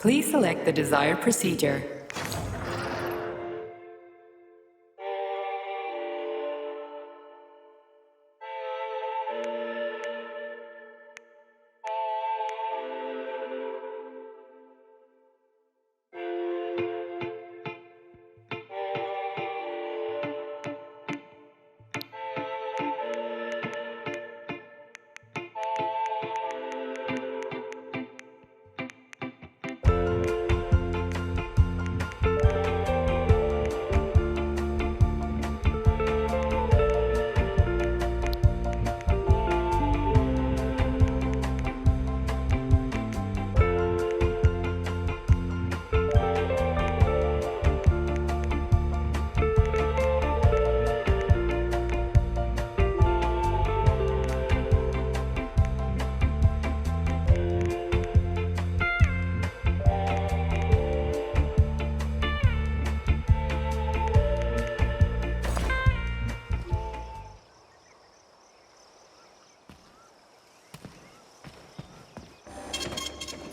Please select the desired procedure.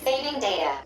Saving data.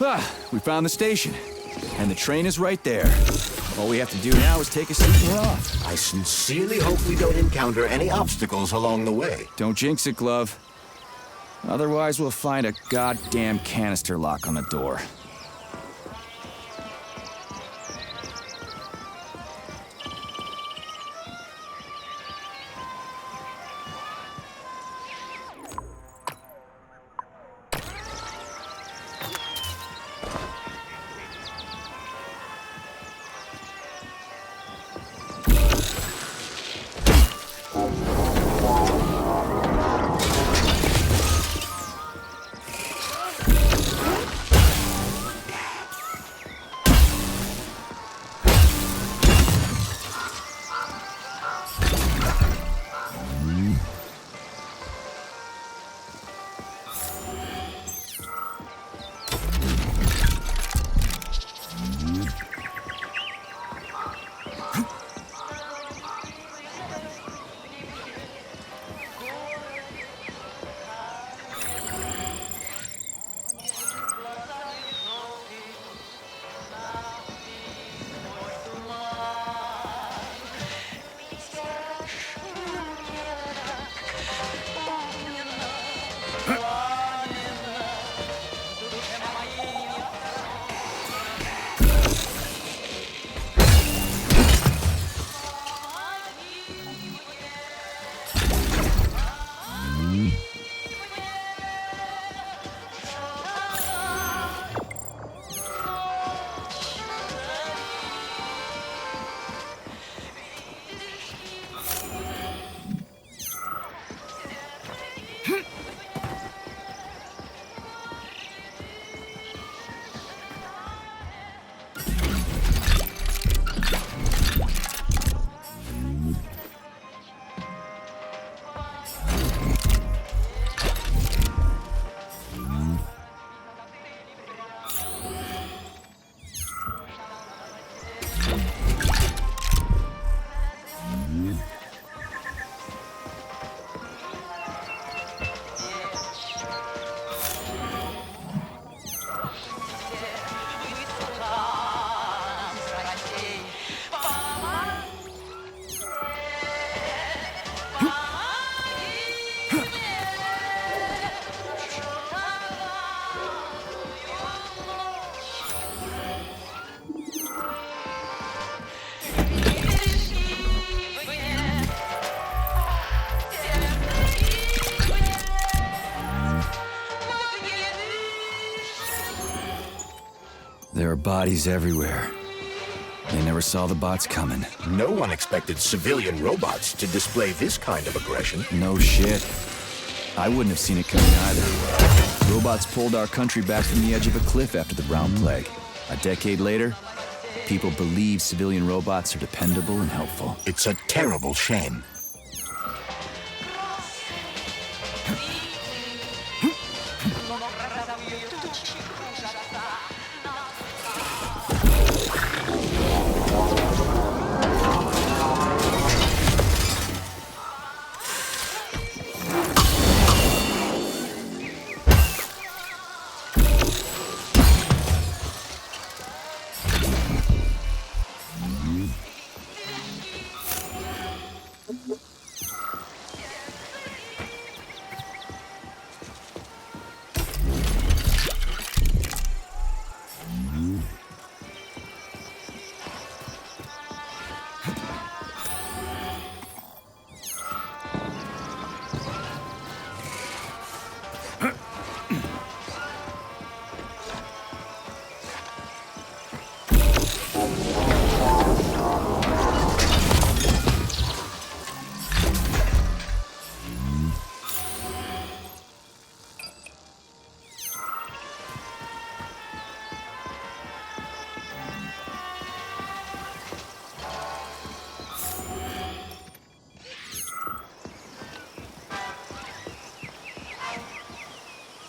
Ah, we found the station. And the train is right there. All we have to do now is take a seat and we're off. I sincerely hope we don't encounter any obstacles along the way. Don't jinx it, Glove. Otherwise, we'll find a goddamn canister lock on the door. There are bodies everywhere. They never saw the bots coming. No one expected civilian robots to display this kind of aggression. No shit. I wouldn't have seen it coming either. Robots pulled our country back from the edge of a cliff after the Brown Plague. A decade later, people believe civilian robots are dependable and helpful. It's a terrible shame.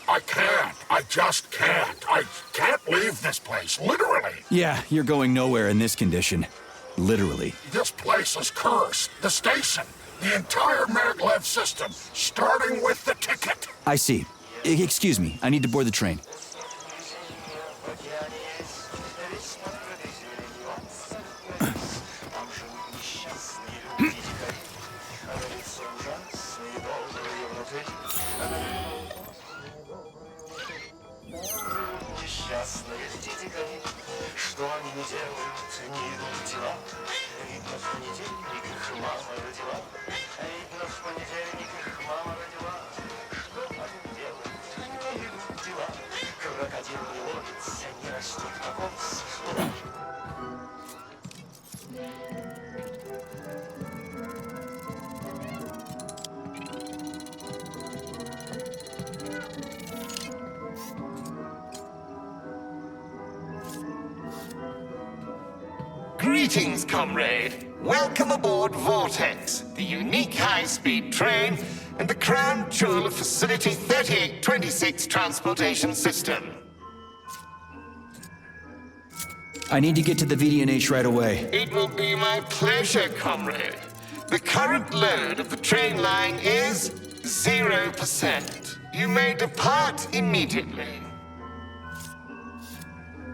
I can't. I just can't. I can't leave this place, literally. Yeah, you're going nowhere in this condition. Literally. This place is cursed. The station, the entire maglev system, starting with the ticket. I see. Excuse me, I need to board the train. Что они не делают, не идут дела. Видно, в понедельник их мама родила. Видно, в понедельник их мама родила. Что они делают, не идут дела. Крокодил не ловится, не растет кокос. Greetings, comrade. Welcome aboard Vortex, the unique high-speed train and the crown jewel of Facility 3826 Transportation System. I need to get to the VD&H right away. It will be my pleasure, comrade. The current load of the train line is 0%. You may depart immediately.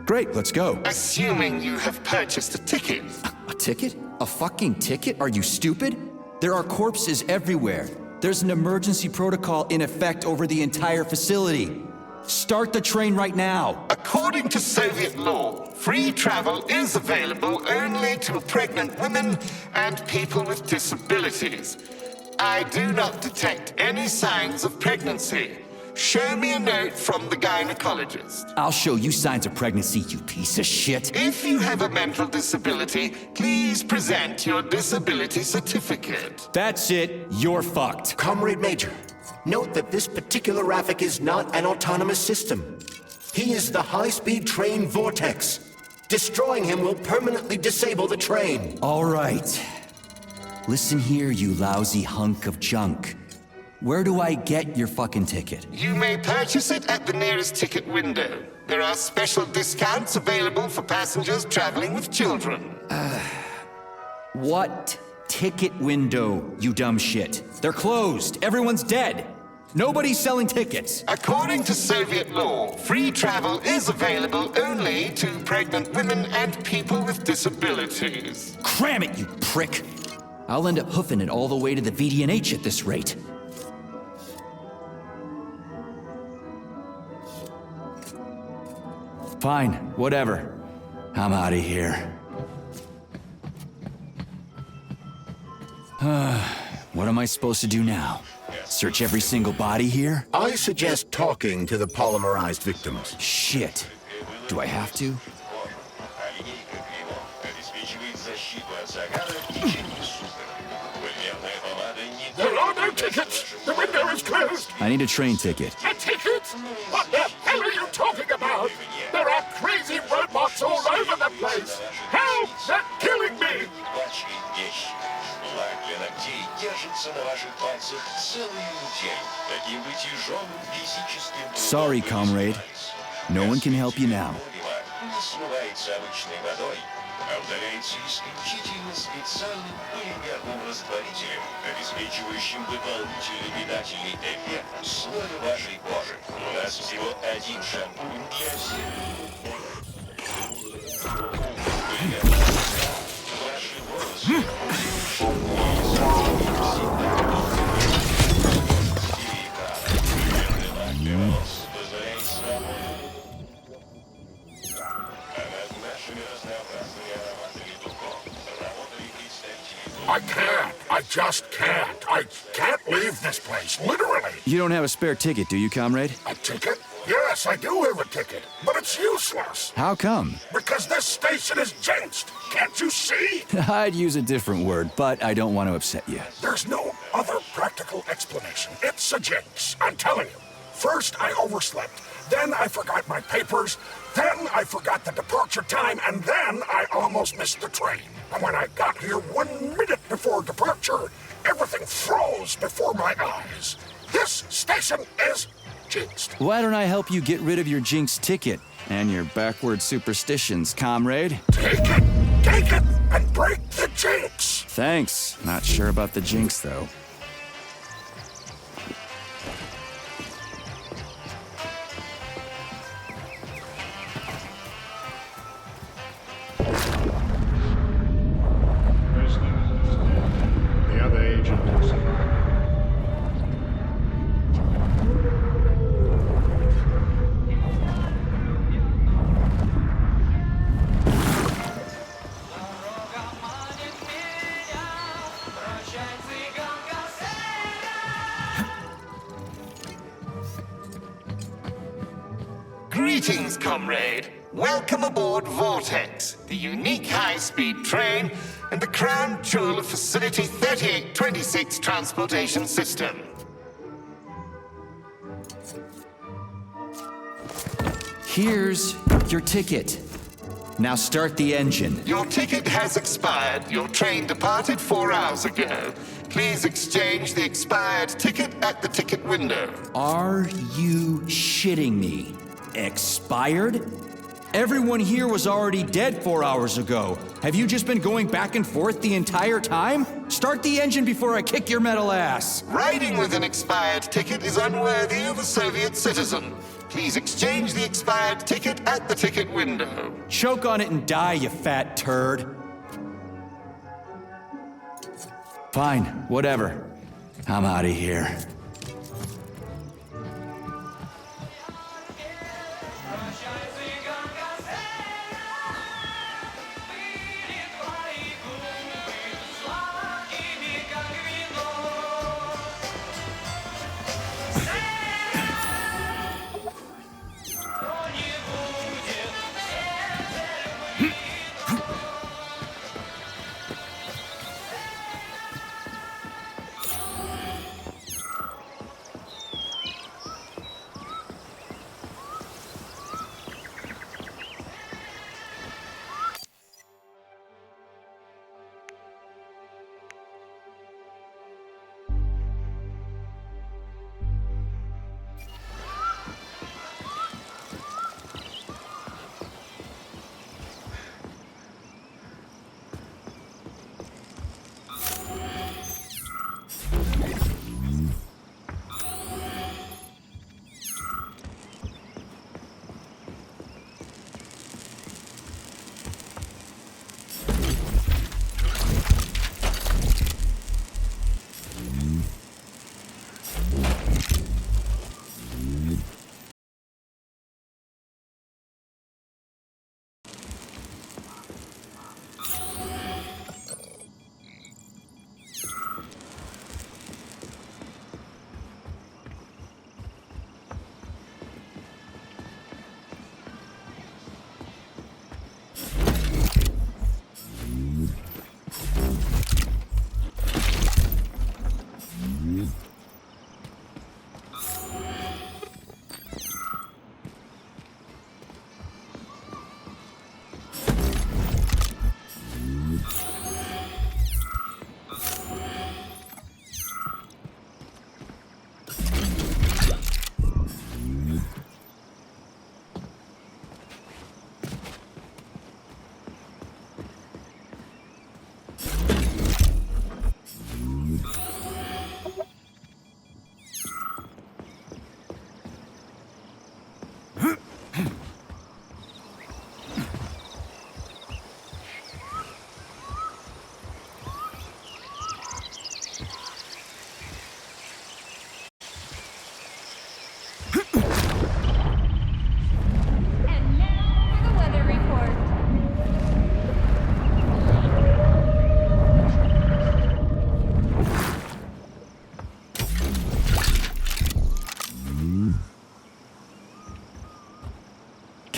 Great, let's go. Assuming you have purchased a ticket. A ticket? A fucking ticket? Are you stupid? There are corpses everywhere. There's an emergency protocol in effect over the entire facility. Start the train right now. According to Soviet law, free travel is available only to pregnant women and people with disabilities. I do not detect any signs of pregnancy. Show me a note from the gynecologist. I'll show you signs of pregnancy, you piece of shit. If you have a mental disability, please present your disability certificate. That's it. You're fucked. Comrade Major, note that this particular Raffic is not an autonomous system. He is the high-speed train Vortex. Destroying him will permanently disable the train. All right. Listen here, you lousy hunk of junk. Where do I get your fucking ticket? You may purchase it at the nearest ticket window. There are special discounts available for passengers traveling with children. What ticket window, you dumb shit? They're closed. Everyone's dead. Nobody's selling tickets. According to Soviet law, free travel is available only to pregnant women and people with disabilities. Cram it, you prick. I'll end up hoofing it all the way to the VD&H at this rate. Fine, whatever. I'm out of here. What am I supposed to do now? Search every single body here? I suggest talking to the polymerized victims. Shit. Do I have to? tickets? The window is closed. I need a train ticket. A ticket? What the hell are you talking about? There are crazy robots all over the place. Help! They're killing me! Ваши вещи. Лак для ногтей держится на ваших пальцах целую неделю. Таким бы тяжелым физическим Sorry, comrade. No one can help you now. не смывается обычной водой, а удаляется исключительно специальным полимерным растворителем, обеспечивающим дополнительный питательный эффект в слое вашей кожи. У нас всего один шампунь для всех. Ваши волосы позволяет свободу. А над нашими разнообразными ароматами духов работали представители. I can't. I just can't. I can't leave this place, literally. You don't have a spare ticket, do you, comrade? A ticket? Yes, I do have a ticket, but it's useless. How come? Because this station is jinxed. Can't you see? I'd use a different word, but I don't want to upset you. There's no other practical explanation. It's a jinx, I'm telling you. First, I overslept. Then I forgot my papers. Then I forgot the departure time. And then I almost missed the train. And when I got here 1 minute before departure, everything froze before my eyes. This station is jinxed. Why don't I help you get rid of your jinx ticket and your backward superstitions, comrade? Take it, and break the jinx. Thanks. Not sure about the jinx, though. The other agent is Greetings, comrade. Welcome aboard Vortex, the unique high-speed train and the crown jewel of Facility 3826 Transportation System. Here's your ticket. Now start the engine. Your ticket has expired. Your train departed 4 hours ago. Please exchange the expired ticket at the ticket window. Are you shitting me? Expired? Everyone here was already dead 4 hours ago. Have you just been going back and forth the entire time? Start the engine before I kick your metal ass. Riding with an expired ticket is unworthy of a Soviet citizen. Please exchange the expired ticket at the ticket window. Choke on it and die, you fat turd. Fine, whatever. I'm out of here.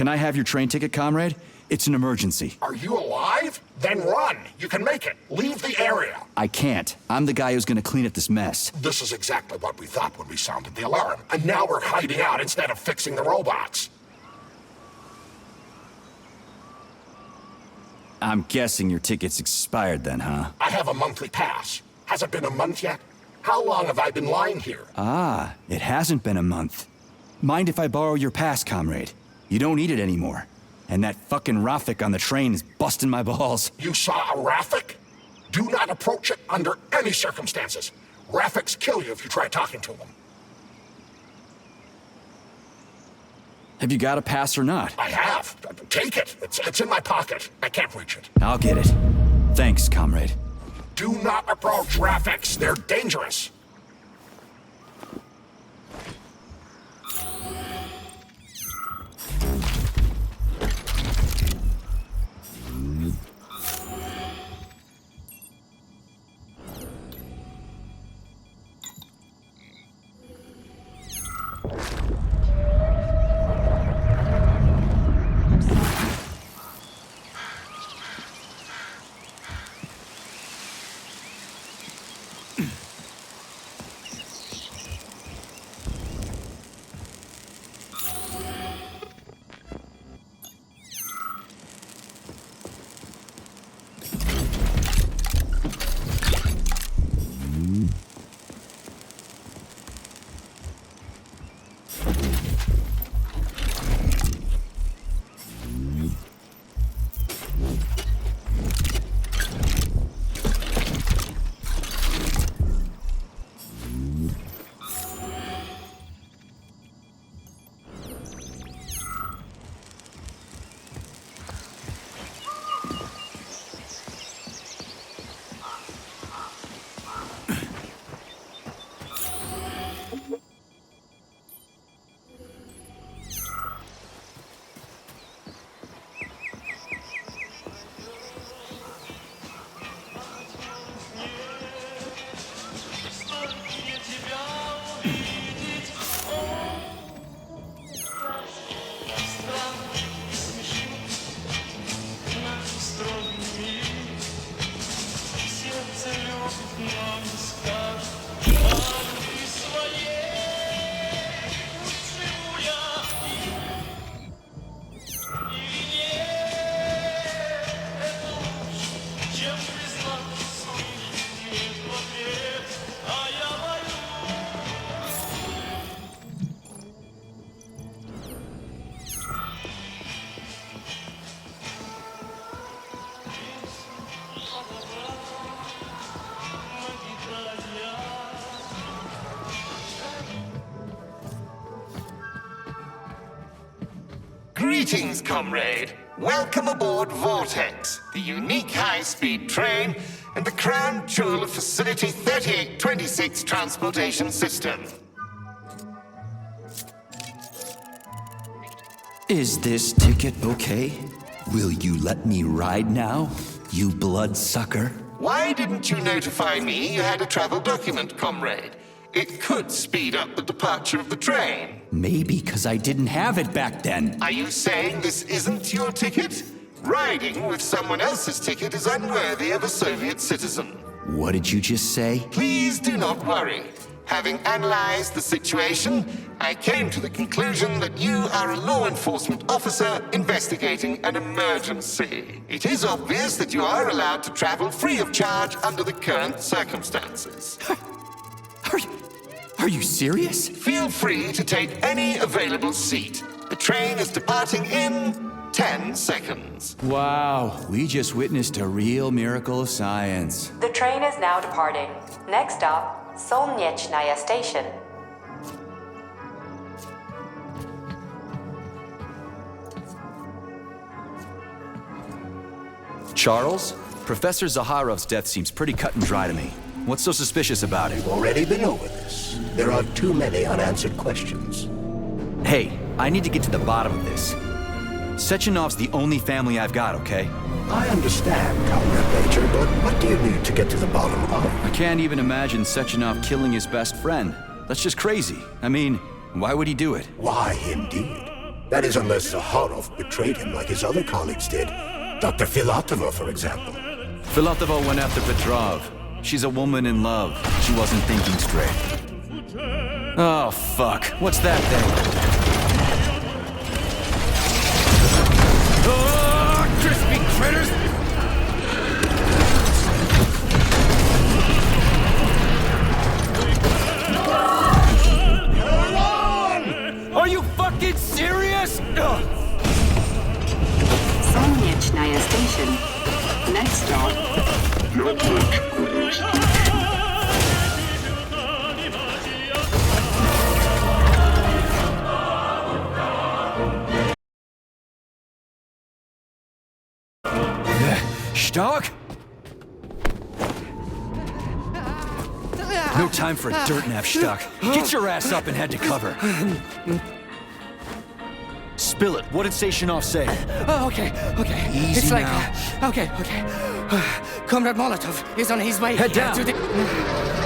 Can I have your train ticket, comrade? It's an emergency. Are you alive? Then run. You can make it. Leave the area. I can't. I'm the guy who's gonna clean up this mess. This is exactly what we thought when we sounded the alarm. And now we're hiding out instead of fixing the robots. I'm guessing your ticket's expired then, huh? I have a monthly pass. Has it been a month yet? How long have I been lying here? Ah, it hasn't been a month. Mind if I borrow your pass, comrade? You don't need it anymore. And that fucking Rafik on the train is busting my balls. You saw a Rafik? Do not approach it under any circumstances. Rafiks kill you if you try talking to them. Have you got a pass or not? I have. Take it. It's in my pocket. I can't reach it. I'll get it. Thanks, comrade. Do not approach Rafiks. They're dangerous. Greetings, comrade. Welcome aboard Vortex, the unique high-speed train and the crown jewel of Facility 3826 Transportation System. Is this ticket okay? Will you let me ride now, you bloodsucker? Why didn't you notify me you had a travel document, comrade? It could speed up the departure of the train. Maybe because I didn't have it back then. Are you saying this isn't your ticket? Riding with someone else's ticket is unworthy of a Soviet citizen. What did you just say? Please do not worry. Having analyzed the situation, I came to the conclusion that you are a law enforcement officer investigating an emergency. It is obvious that you are allowed to travel free of charge under the current circumstances. Are you serious? Feel free to take any available seat. The train is departing in 10 seconds. Wow, we just witnessed a real miracle of science. The train is now departing. Next stop, Solnechnaya Station. Charles? Professor Zaharov's death seems pretty cut and dry to me. What's so suspicious about it? We've already been over this. There are too many unanswered questions. Hey, I need to get to the bottom of this. Sechenov's the only family I've got, okay? I understand, Comrade Major, but what do you need to get to the bottom of? I can't even imagine Sechenov killing his best friend. That's just crazy. I mean, why would he do it? Why, indeed. That is, unless Zaharov betrayed him like his other colleagues did. Dr. Filatova, for example. Filatova went after Petrov. She's a woman in love. She wasn't thinking straight. Oh, fuck. What's that thing? Oh, crispy critters! Are you fucking serious? Solnechnaya Station. Next stop. Stark? No time for a dirt nap, Stark. Get your ass up and head to cover. Spill it. What did Sashanov say? Oh, okay. Easy It's like, now. okay. Comrade Molotov is on his way. Head down. To the...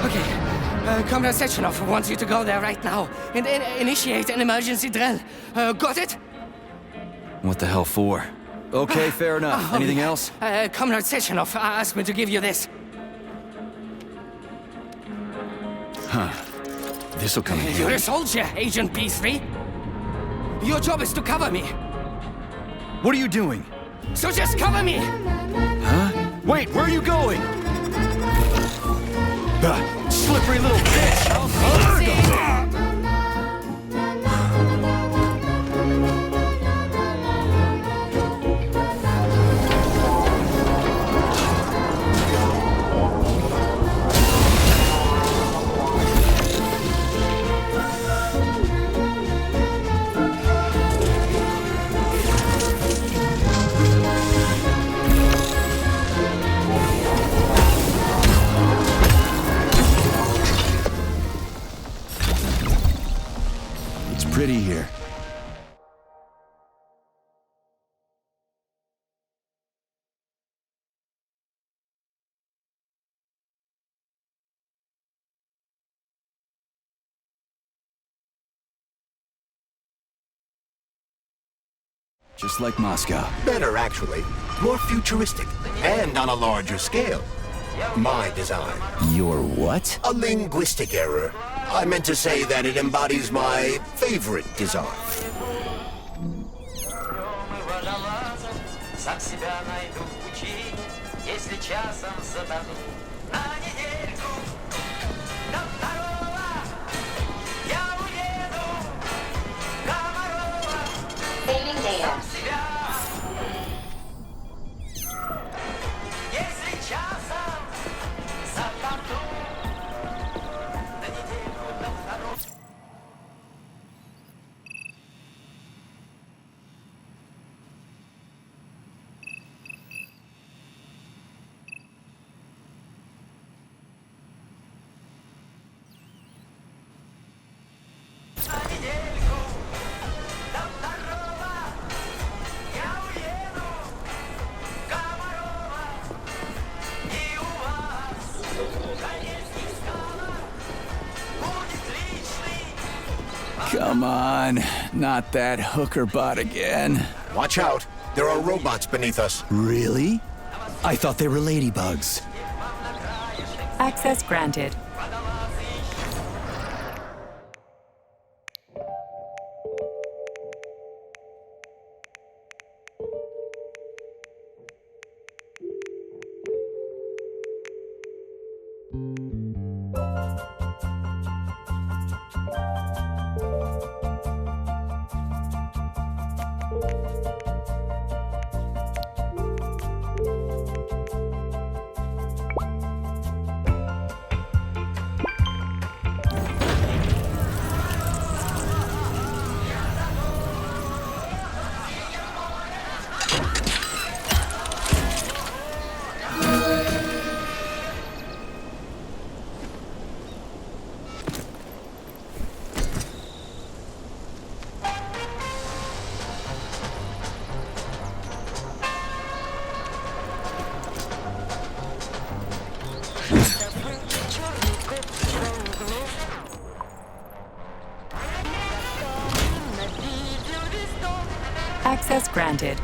Okay. Comrade Sechenov wants you to go there right now and initiate an emergency drill. Got it? What the hell for? Okay, fair enough. Anything else? Comrade Sechenov asked me to give you this. This'll come in You're handy. a soldier, Agent B3. Your job is to cover me. What are you doing? So just cover me. Huh? Wait, where are you going? Slippery little bitch! Pretty here. Just like Moscow. Better, actually. More futuristic. And on a larger scale. My design. Your what? A linguistic error. I meant to say that it embodies my favorite design. Сам себя найду в пути, если часом зададу на недельку до второго. Я уеду Комарова. Сам себя, если часом зададу на недельку до второго. Come on, not that hooker bot again. Watch out. There are robots beneath us. Really? I thought they were ladybugs. Access granted. Access granted.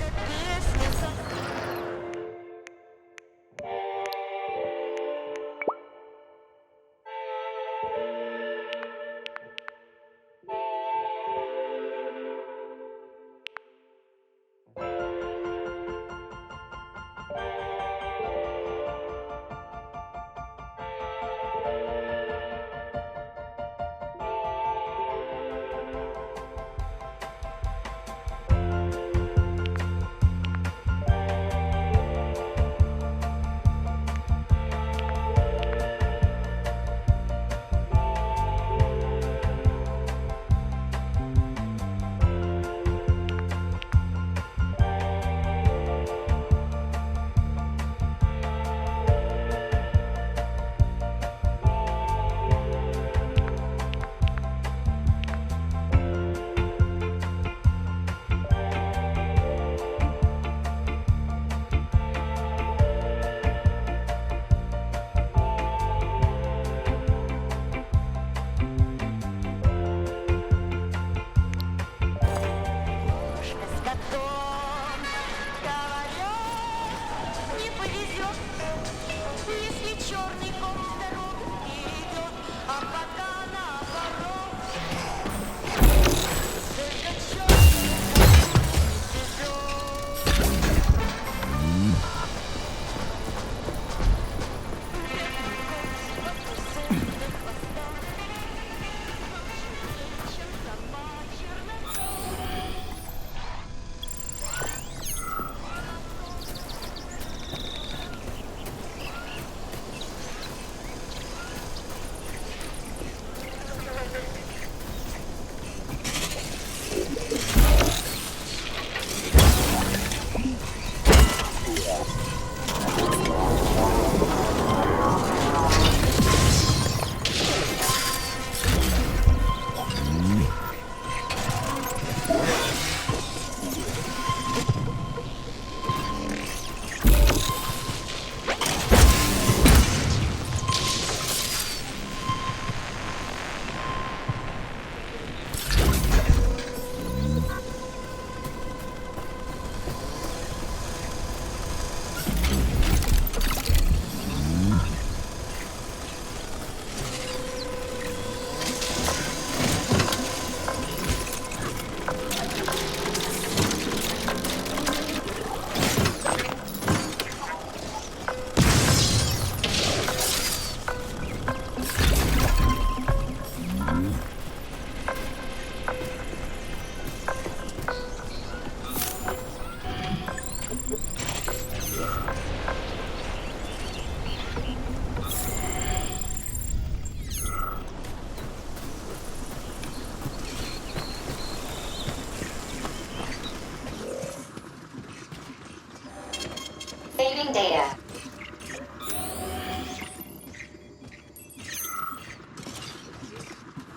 Saving data.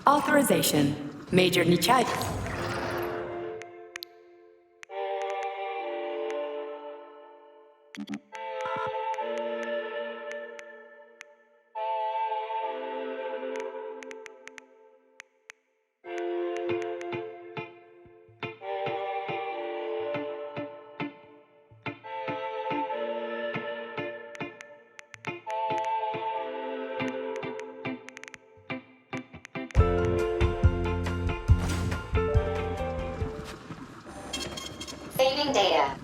Authorization. Major Nichai. Saving data.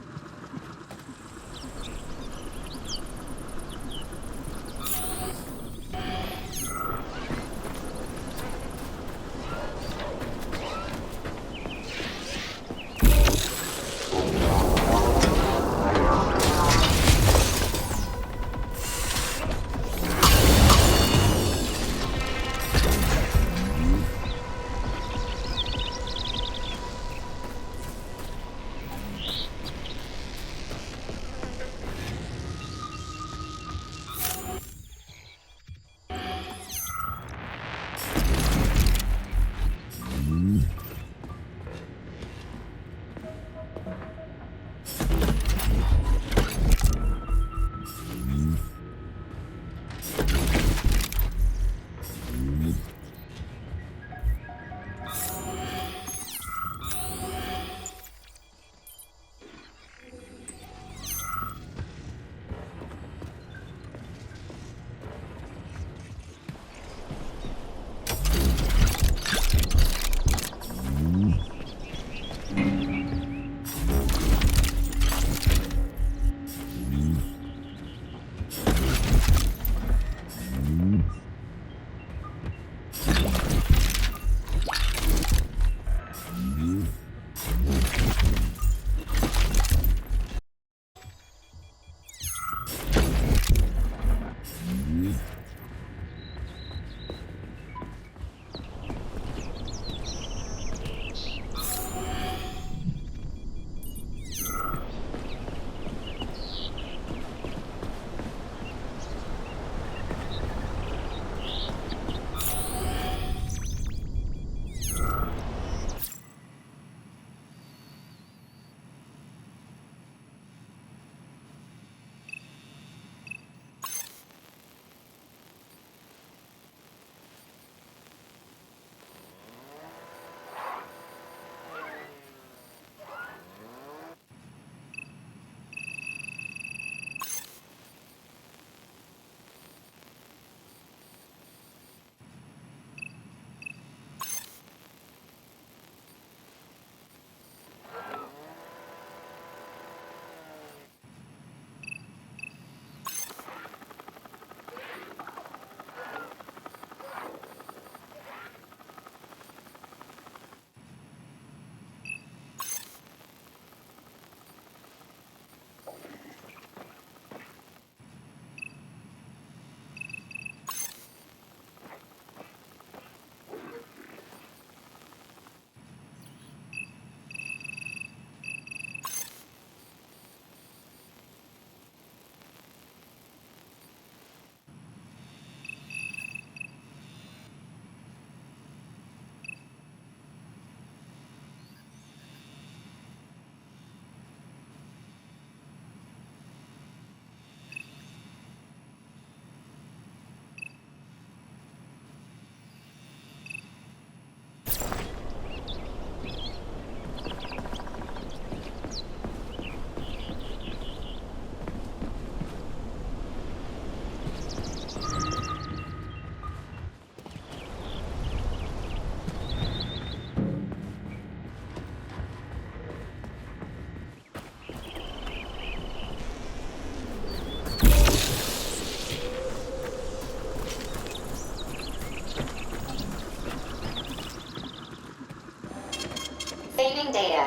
Saving data.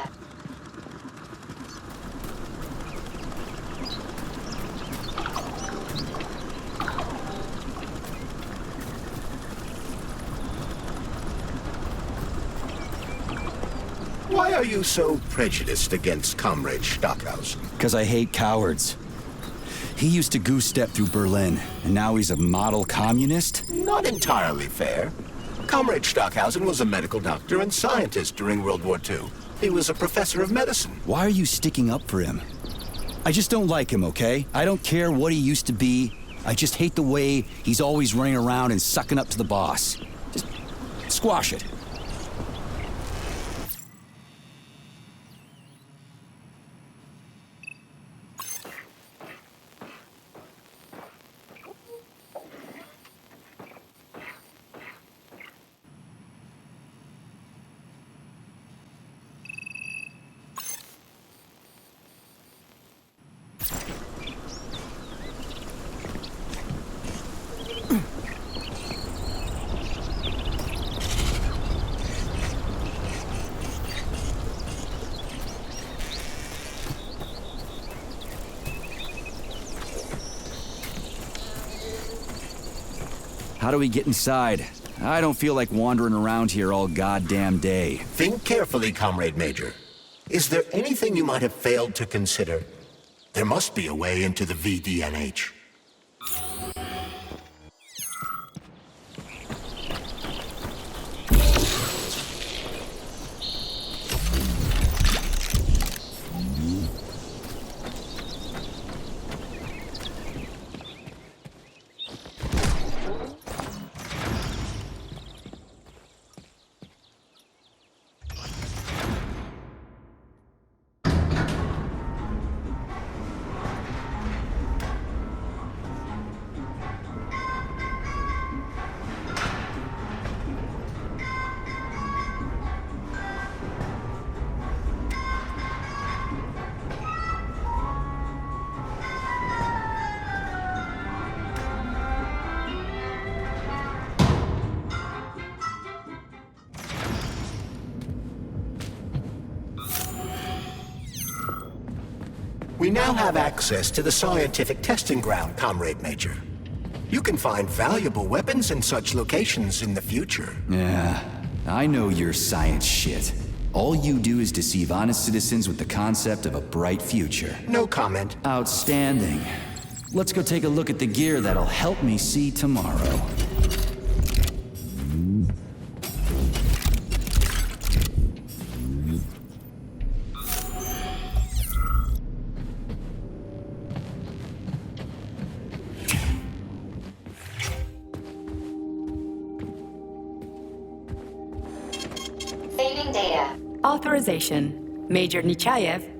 Why are you so prejudiced against Comrade Stockhausen? Because I hate cowards. He used to goose step through Berlin, and now he's a model communist? Not entirely fair. Comrade Stockhausen was a medical doctor and scientist during World War II. He was a professor of medicine. Why are you sticking up for him? I just don't like him, okay? I don't care what he used to be. I just hate the way he's always running around and sucking up to the boss. Just squash it. How do we get inside? I don't feel like wandering around here all goddamn day. Think carefully, Comrade Major. Is there anything you might have failed to consider? There must be a way into the VDNH. We now have access to the scientific testing ground, Comrade Major. You can find valuable weapons in such locations in the future. Yeah, I know your science shit. All you do is deceive honest citizens with the concept of a bright future. No comment. Outstanding. Let's go take a look at the gear that'll help me see tomorrow. Saving data. Authorization. Major Nechayev.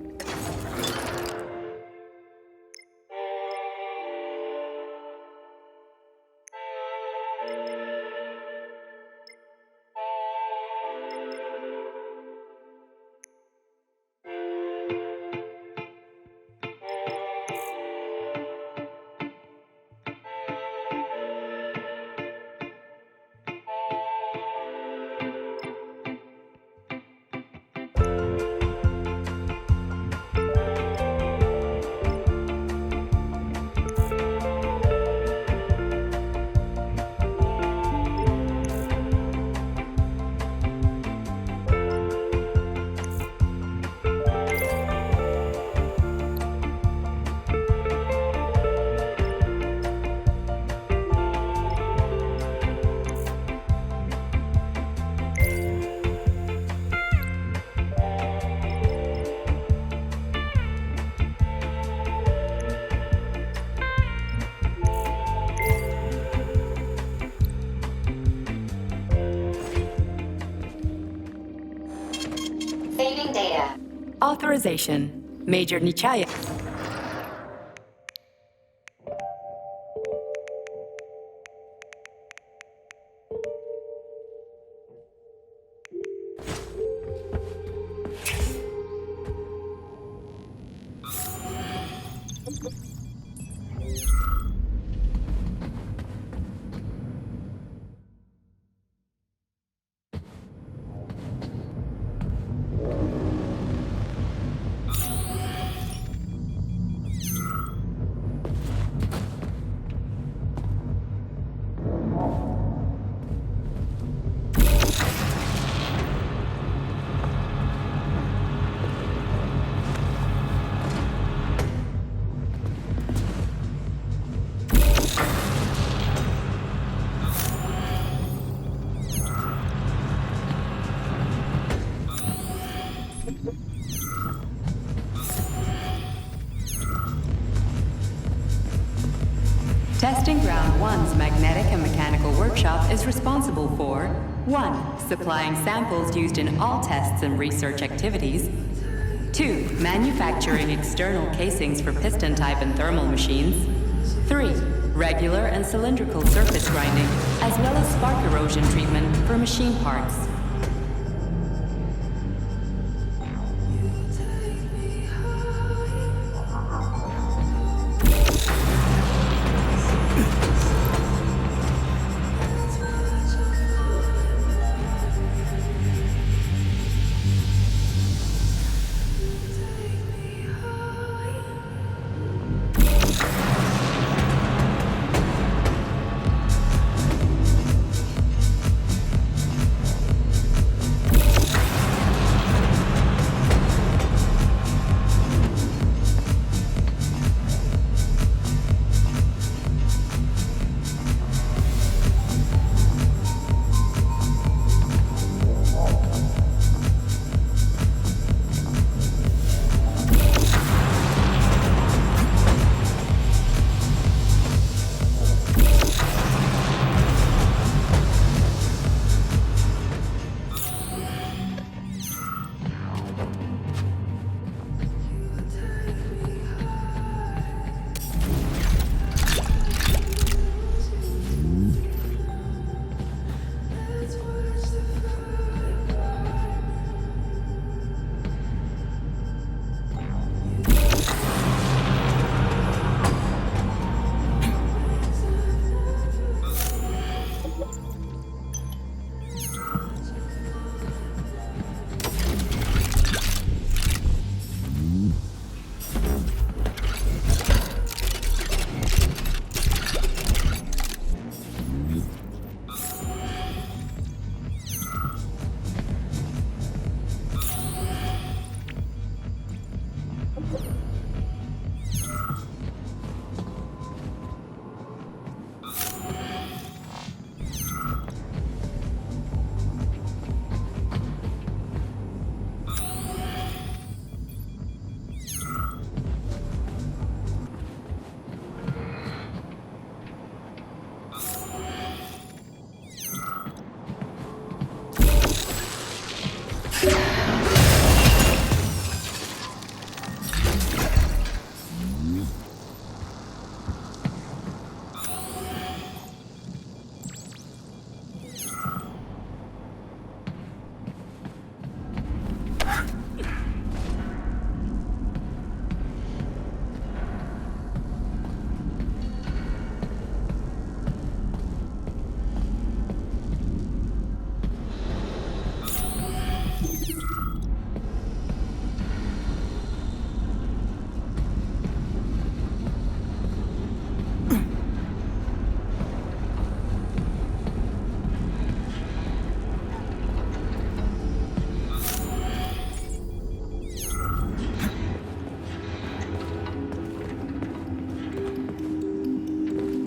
Saving data. Authorization. Major Nechayev. Testing Ground 1's magnetic and mechanical workshop is responsible for 1. Supplying samples used in all tests and research activities. 2. Manufacturing external casings for piston type and thermal machines. 3. Regular and cylindrical surface grinding, as well as spark erosion treatment for machine parts.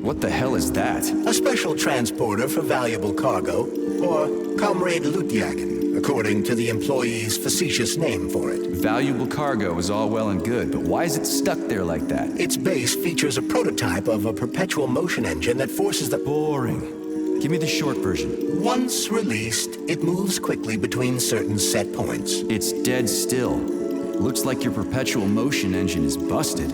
What the hell is that? A special transporter for valuable cargo, or Comrade Lootjagen, according to the employee's facetious name for it. Valuable cargo is all well and good, but why is it stuck there like that? Its base features a prototype of a perpetual motion engine that forces the... Boring. Give me the short version. Once released, it moves quickly between certain set points. It's dead still. Looks like your perpetual motion engine is busted.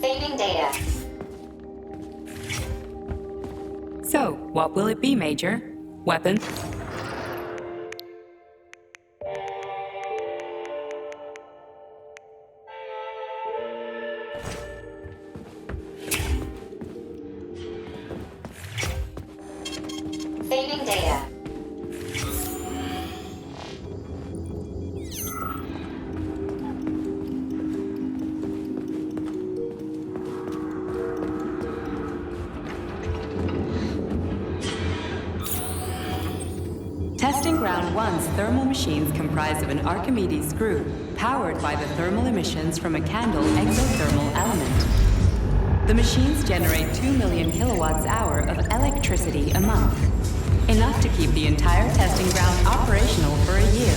Saving data. So, what will it be, Major? Weapon? Saving data. Testing Ground 1's thermal machines comprise of an Archimedes screw, powered by the thermal emissions from a candle exothermal element. The machines generate 2 million kilowatts hour of electricity a month. Enough to keep the entire testing ground operational for a year.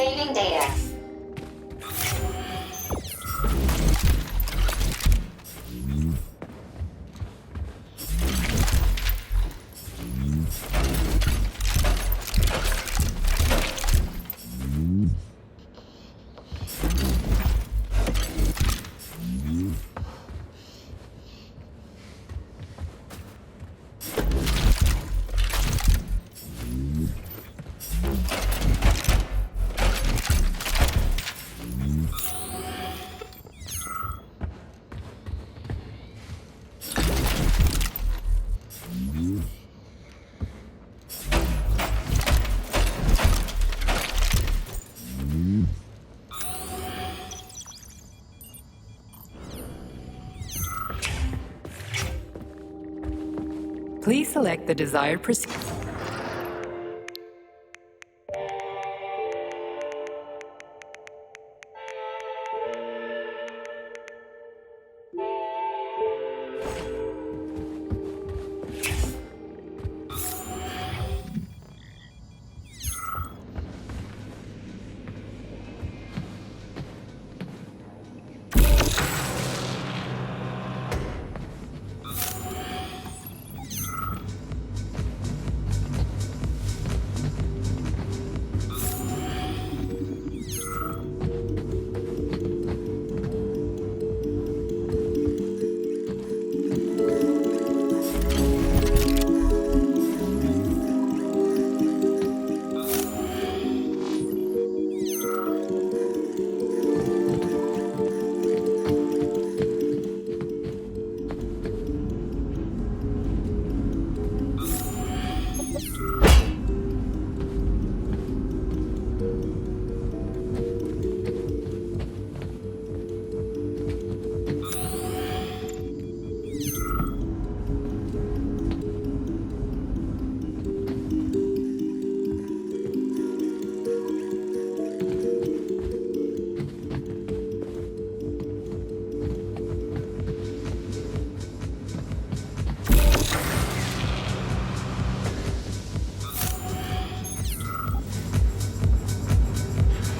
Saving data. Please select the desired procedure.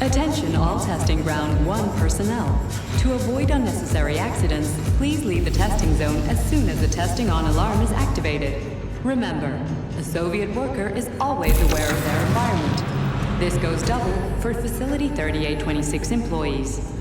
Attention all testing ground 1 personnel. To avoid unnecessary accidents, please leave the testing zone as soon as the testing on alarm is activated. Remember, a Soviet worker is always aware of their environment. This goes double for Facility 3826 employees.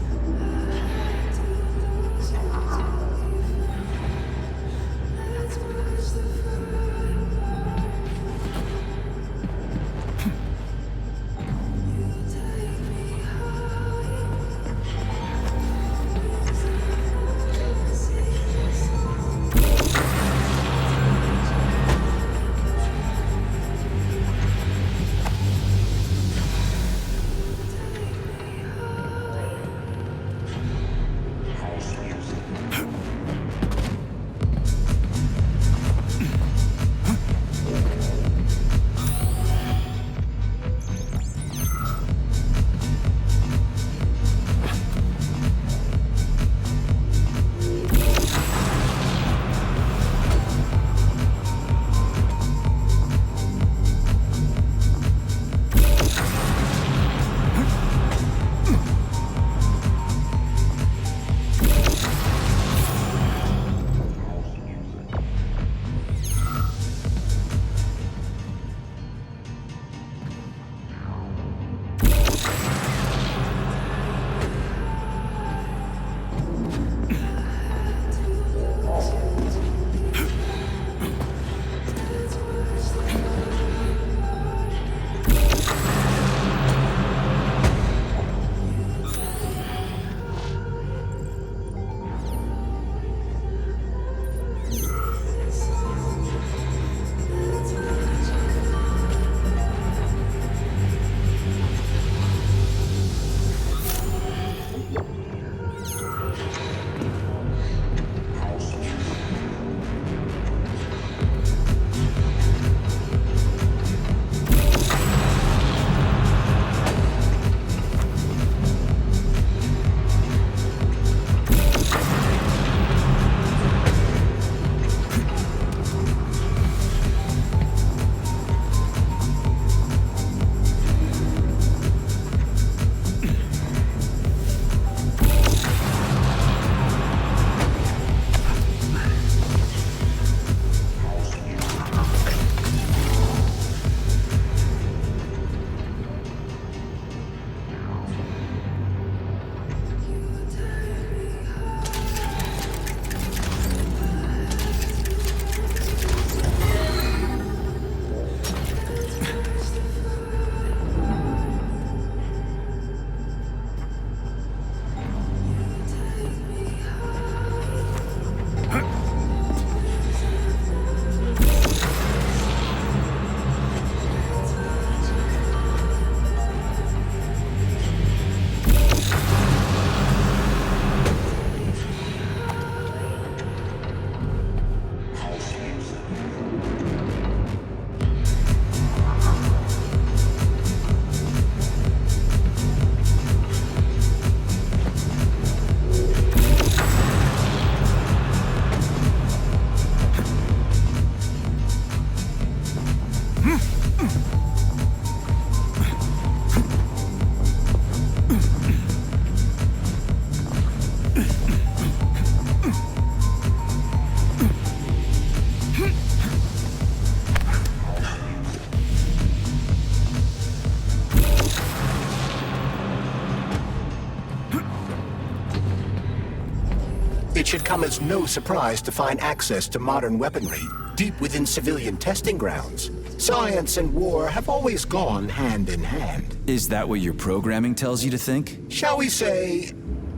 It should come as no surprise to find access to modern weaponry deep within civilian testing grounds. Science and war have always gone hand in hand. Is that what your programming tells you to think? Shall we say,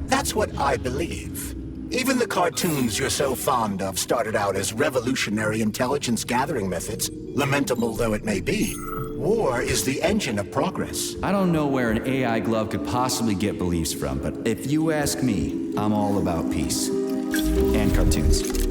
that's what I believe. Even the cartoons you're so fond of started out as revolutionary intelligence gathering methods, lamentable though it may be. War is the engine of progress. I don't know where an AI glove could possibly get beliefs from, but if you ask me, I'm all about peace. And cartoons.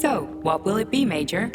So, what will it be, Major?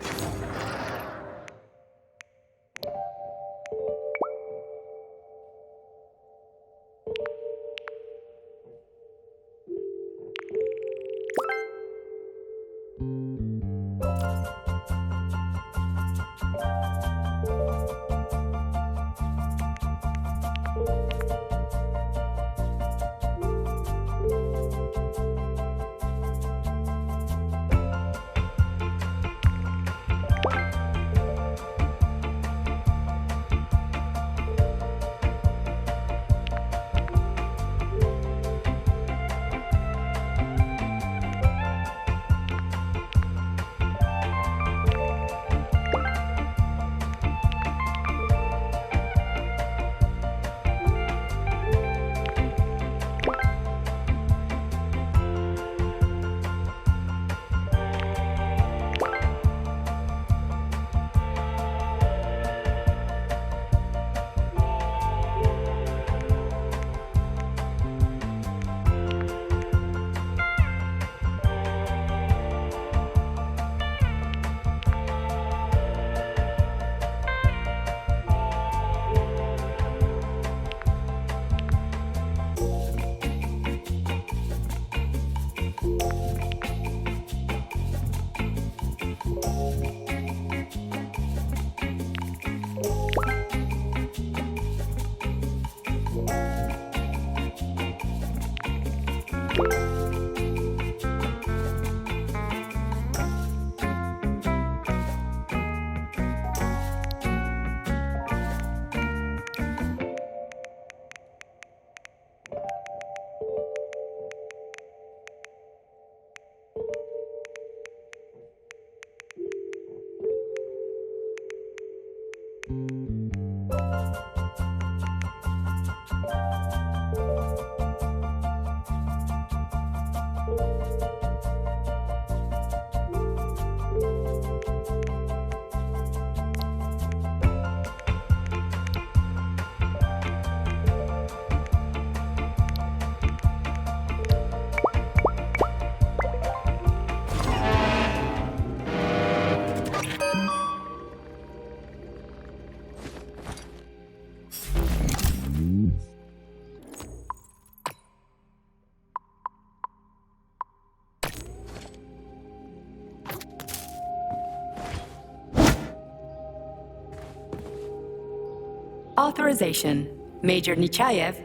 Authorization. Major Nechayev.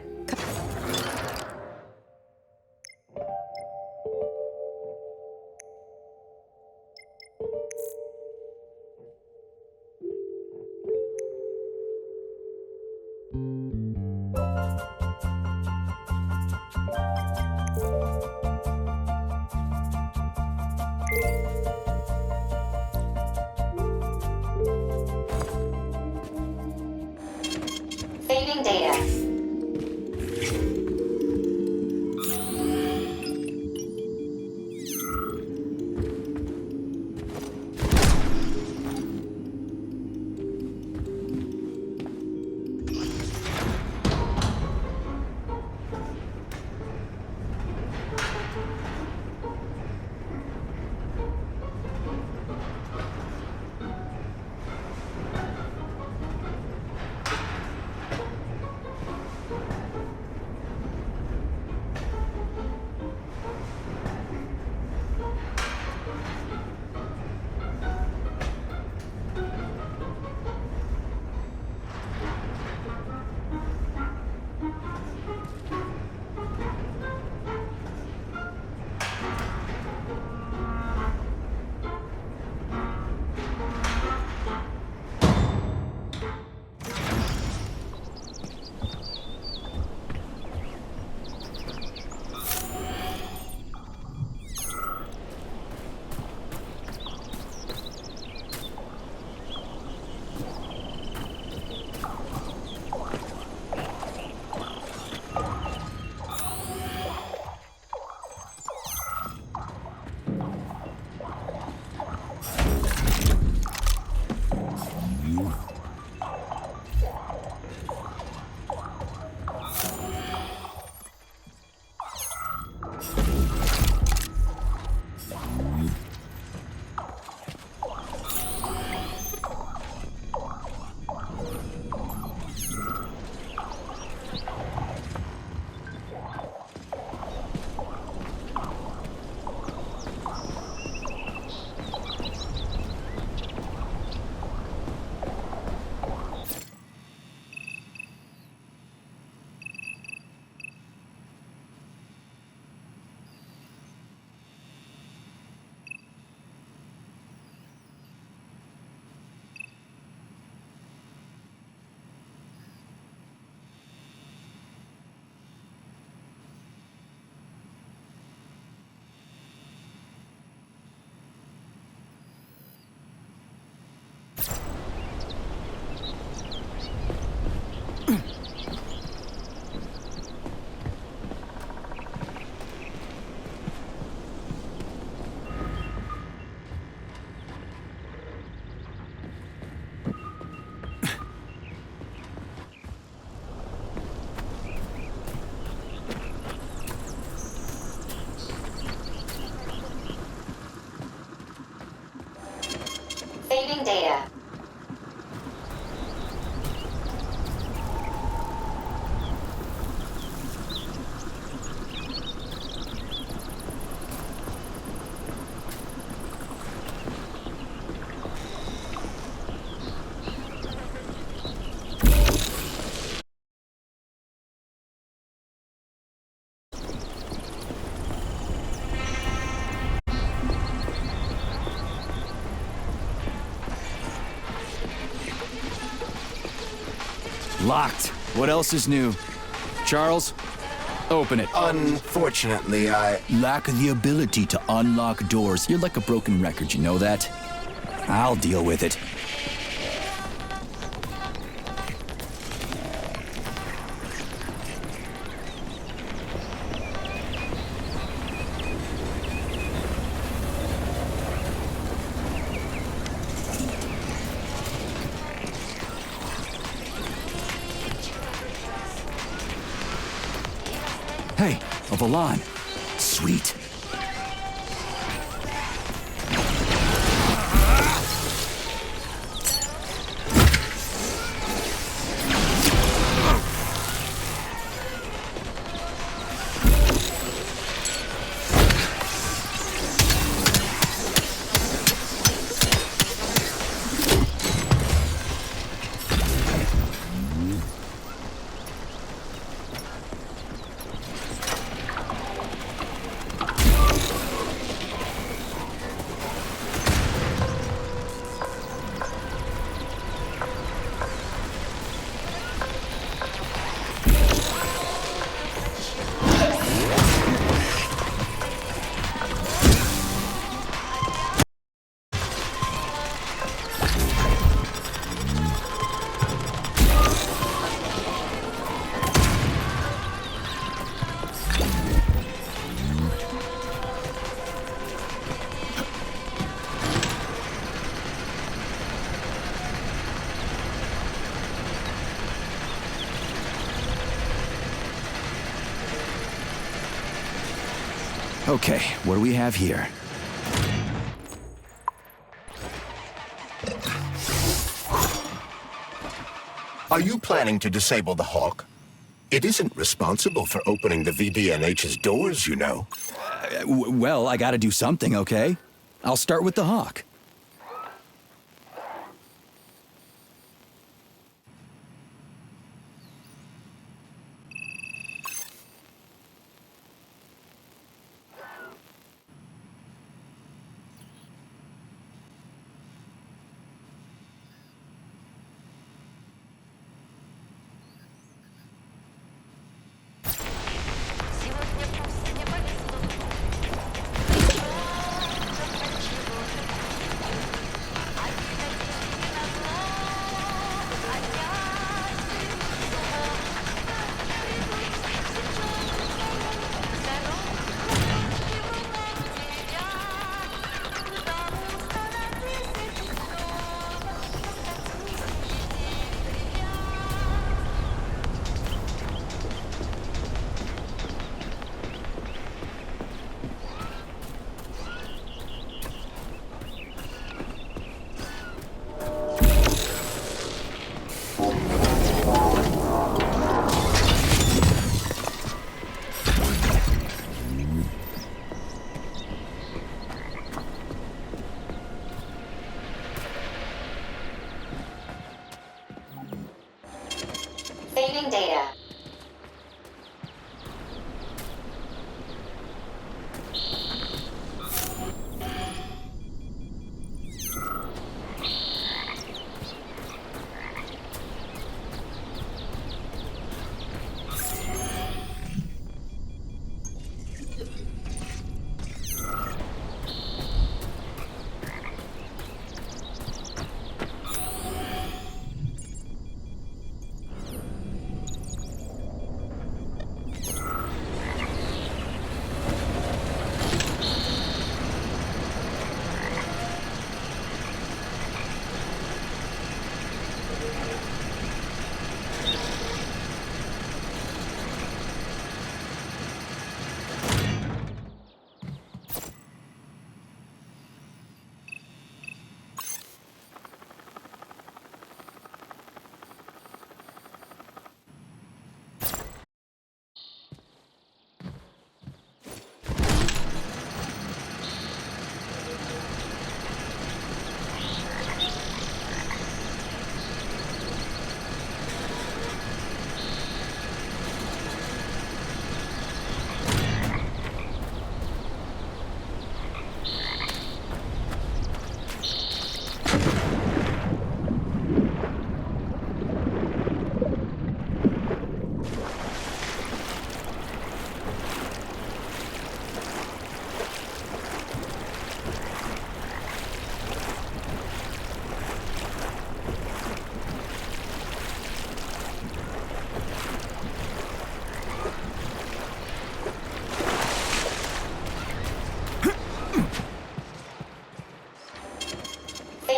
Saving data. Saving data. Locked. What else is new? Charles, open it. Unfortunately, I Lack the ability to unlock doors. You're like a broken record, you know that? I'll deal with it. Hey, a Valan. Sweet. Okay, what do we have here? Are you planning to disable the Hawk? It isn't responsible for opening the VDNH's doors, you know. Well, I gotta do something, okay? I'll start with the Hawk. Saving data.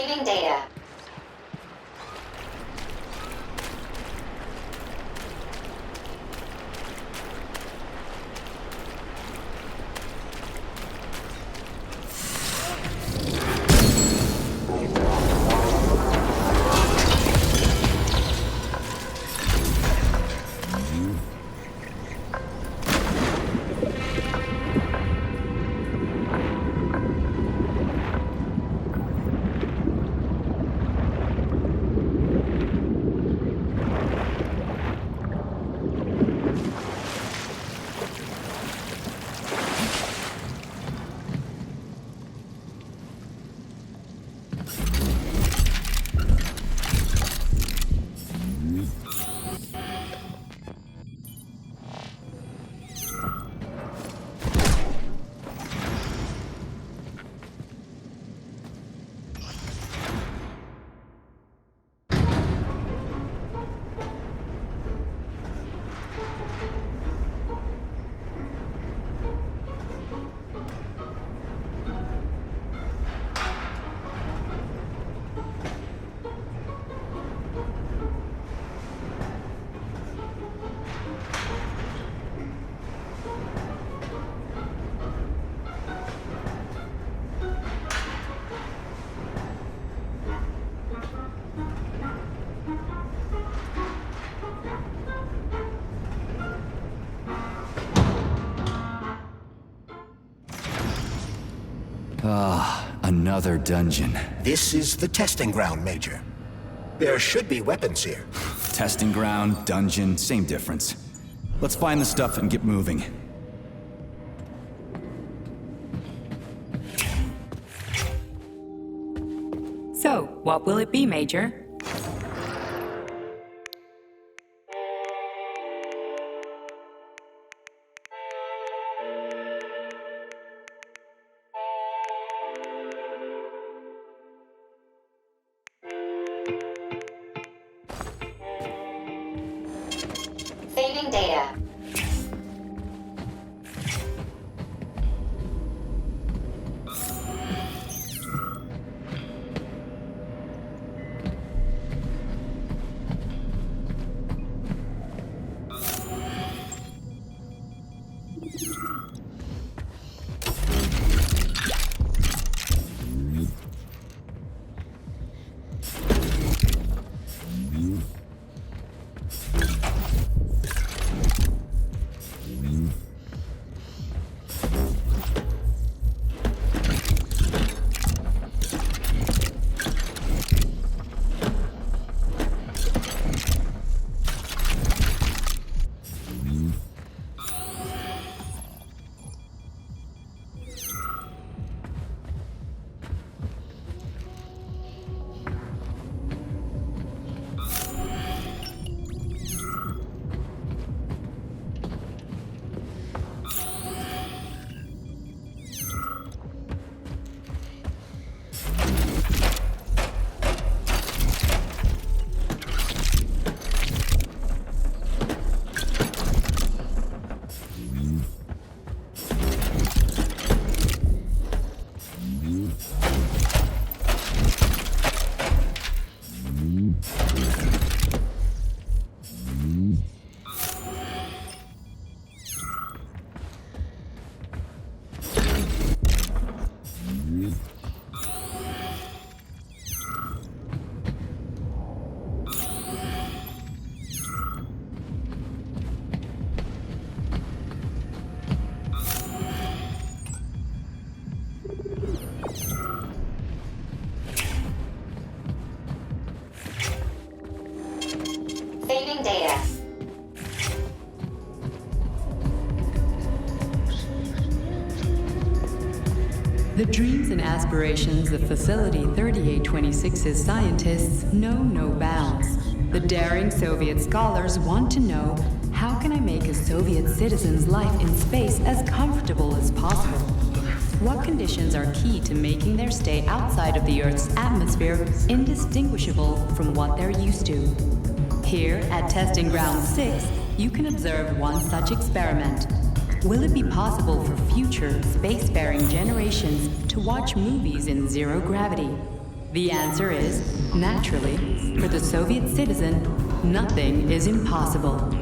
Saving data. Another dungeon. This is the testing ground, Major. There should be weapons here. Testing ground, dungeon, same difference. Let's find the stuff and get moving. So, what will it be, Major? Saving data. Saving data. The dreams and aspirations of Facility 3826's scientists know no bounds. The daring Soviet scholars want to know, how can I make a Soviet citizen's life in space as comfortable as possible? What conditions are key to making their stay outside of the Earth's atmosphere indistinguishable from what they're used to? Here at Testing Ground 6, you can observe one such experiment. Will it be possible for future spacefaring generations to watch movies in zero gravity? The answer is, naturally, for the Soviet citizen, nothing is impossible.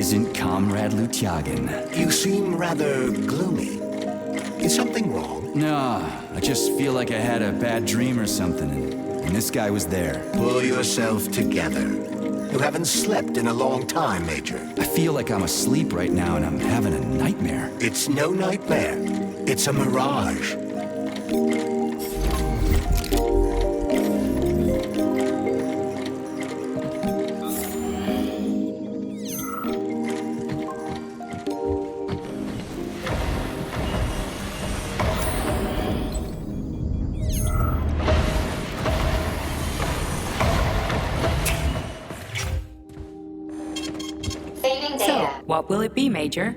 isn't Comrade Lutyagin. You seem rather gloomy. Is something wrong? No, I just feel like I had a bad dream or something, and this guy was there. Pull yourself together. You haven't slept in a long time, Major. I feel like I'm asleep right now and I'm having a nightmare. It's no nightmare. It's a mirage. Saving So, data. what will it be, Major?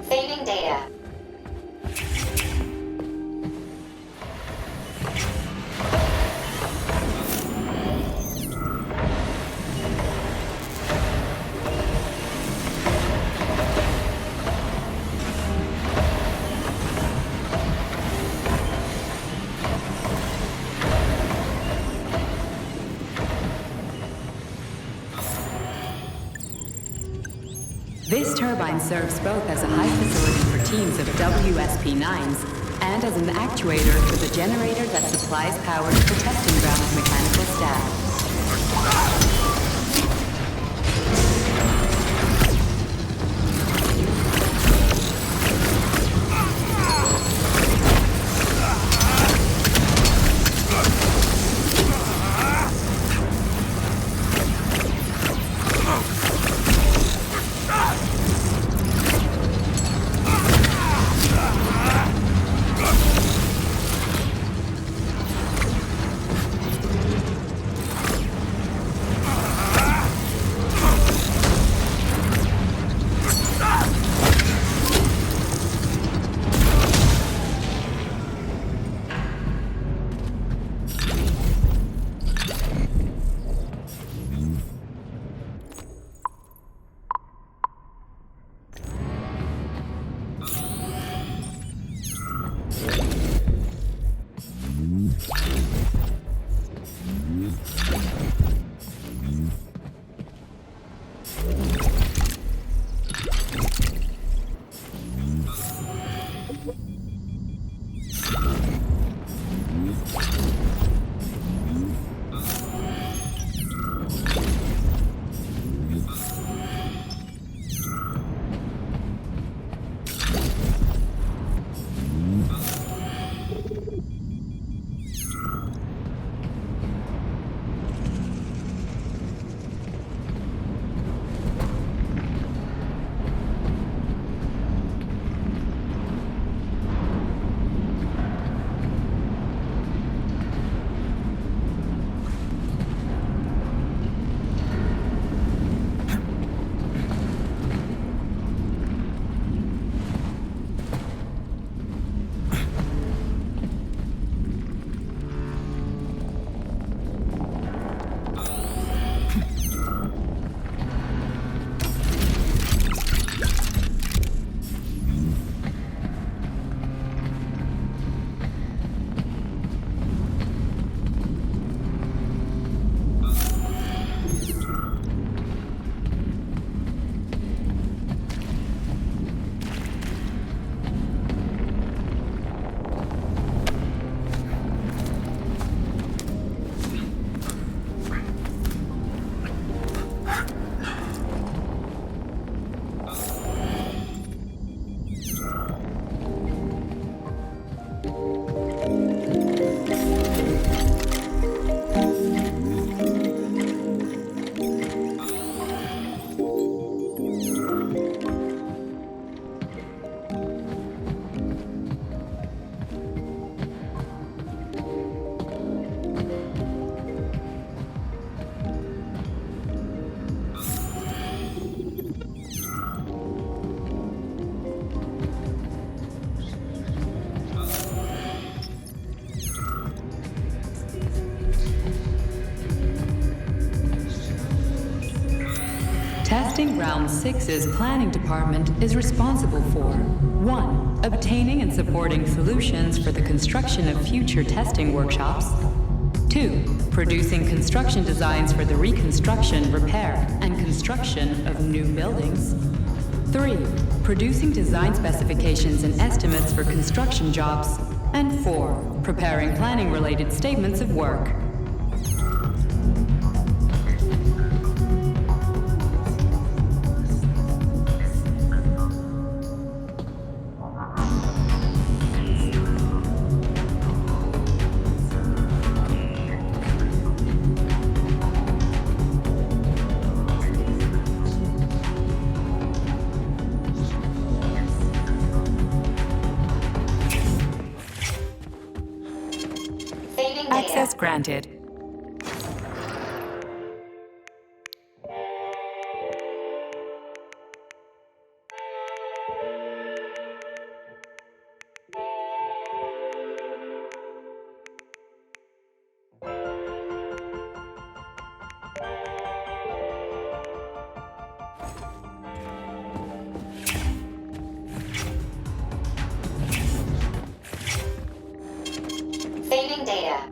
Saving data. This turbine serves both as a high facility for teams of WSP-9s and as an actuator for the generator that supplies power to the testing ground's mechanical staff. Testing Round 6's planning department is responsible for 1. Obtaining and supporting solutions for the construction of future testing workshops. 2. Producing construction designs for the reconstruction, repair, and construction of new buildings. 3. Producing design specifications and estimates for construction jobs. And 4. Preparing planning-related statements of work. Saving data. Access granted. Saving data.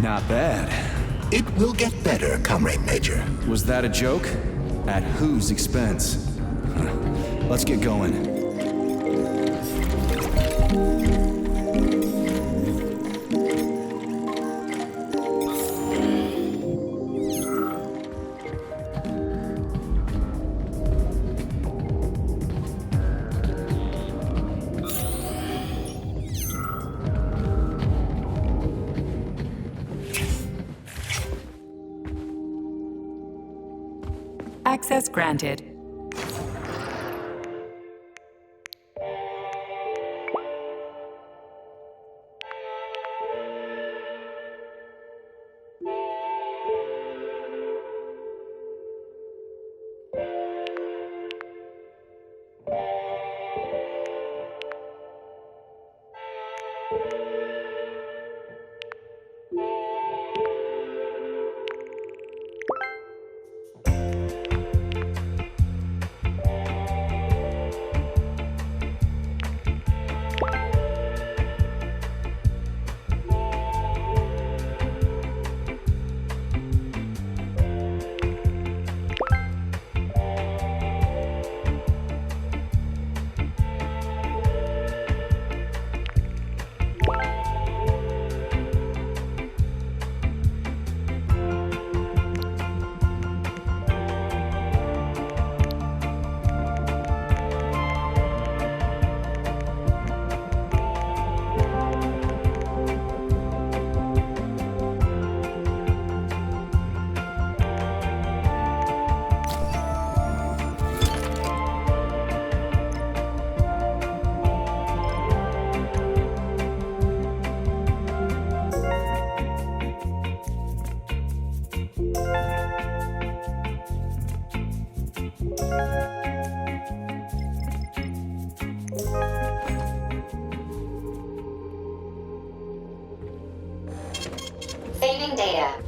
Not bad. It will get better, Comrade Major. Was that a joke? At whose expense? Huh. Let's get going. Access granted. Saving data.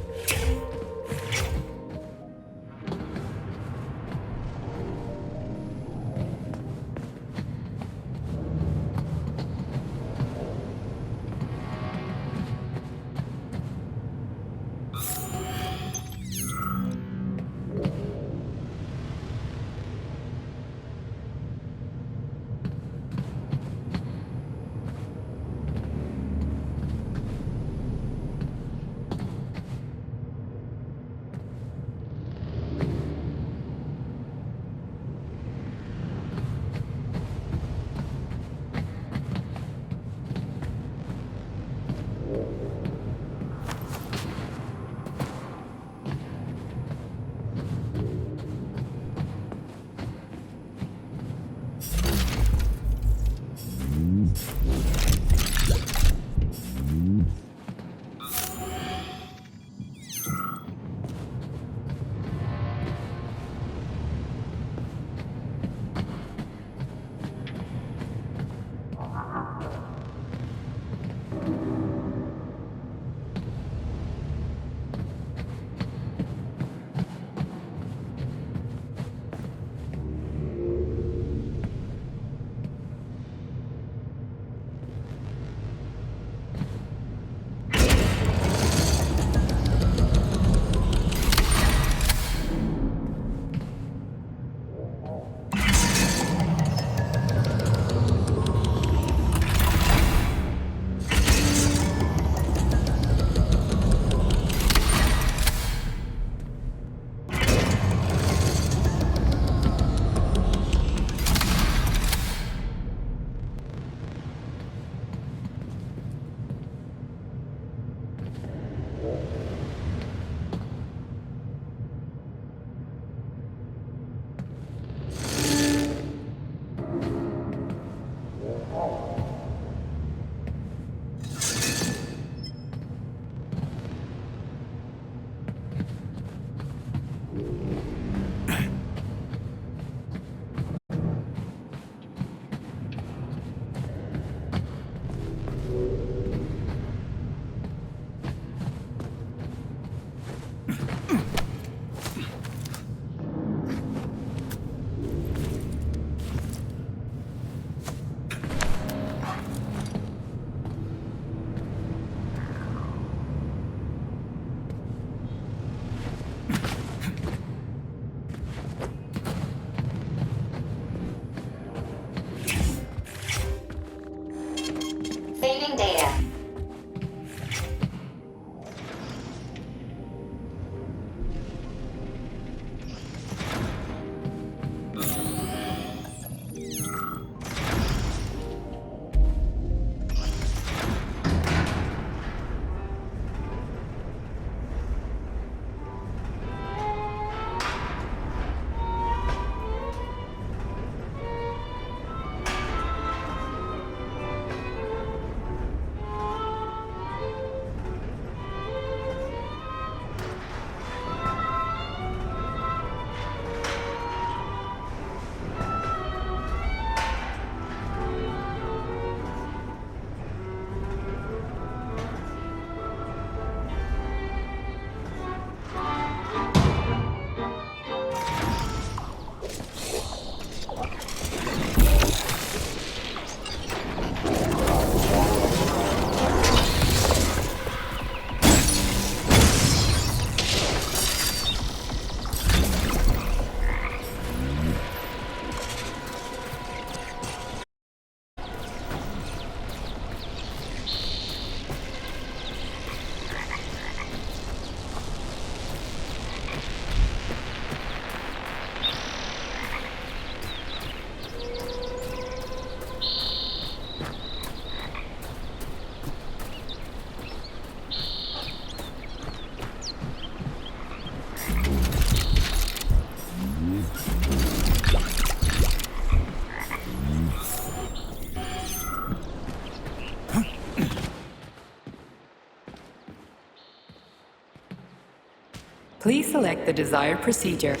Please select the desired procedure.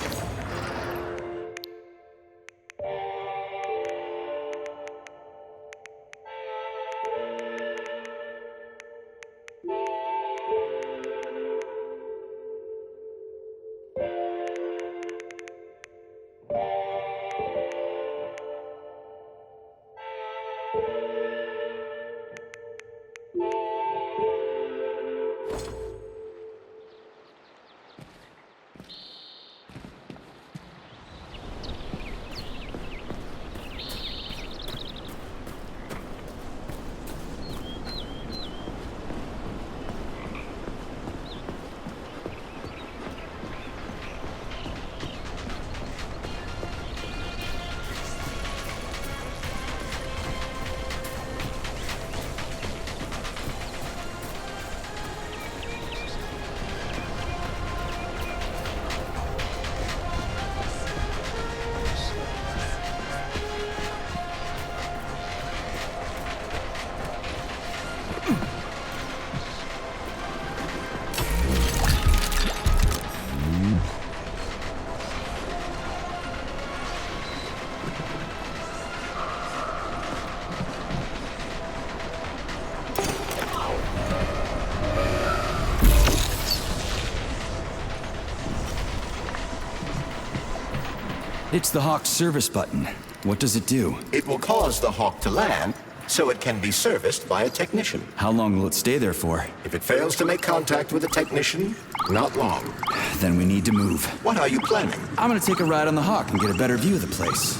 It's the Hawk service button. What does it do? It will cause the Hawk to land, so it can be serviced by a technician. How long will it stay there for? If it fails to make contact with a technician, not long. Then we need to move. What are you planning? I'm gonna take a ride on the Hawk and get a better view of the place.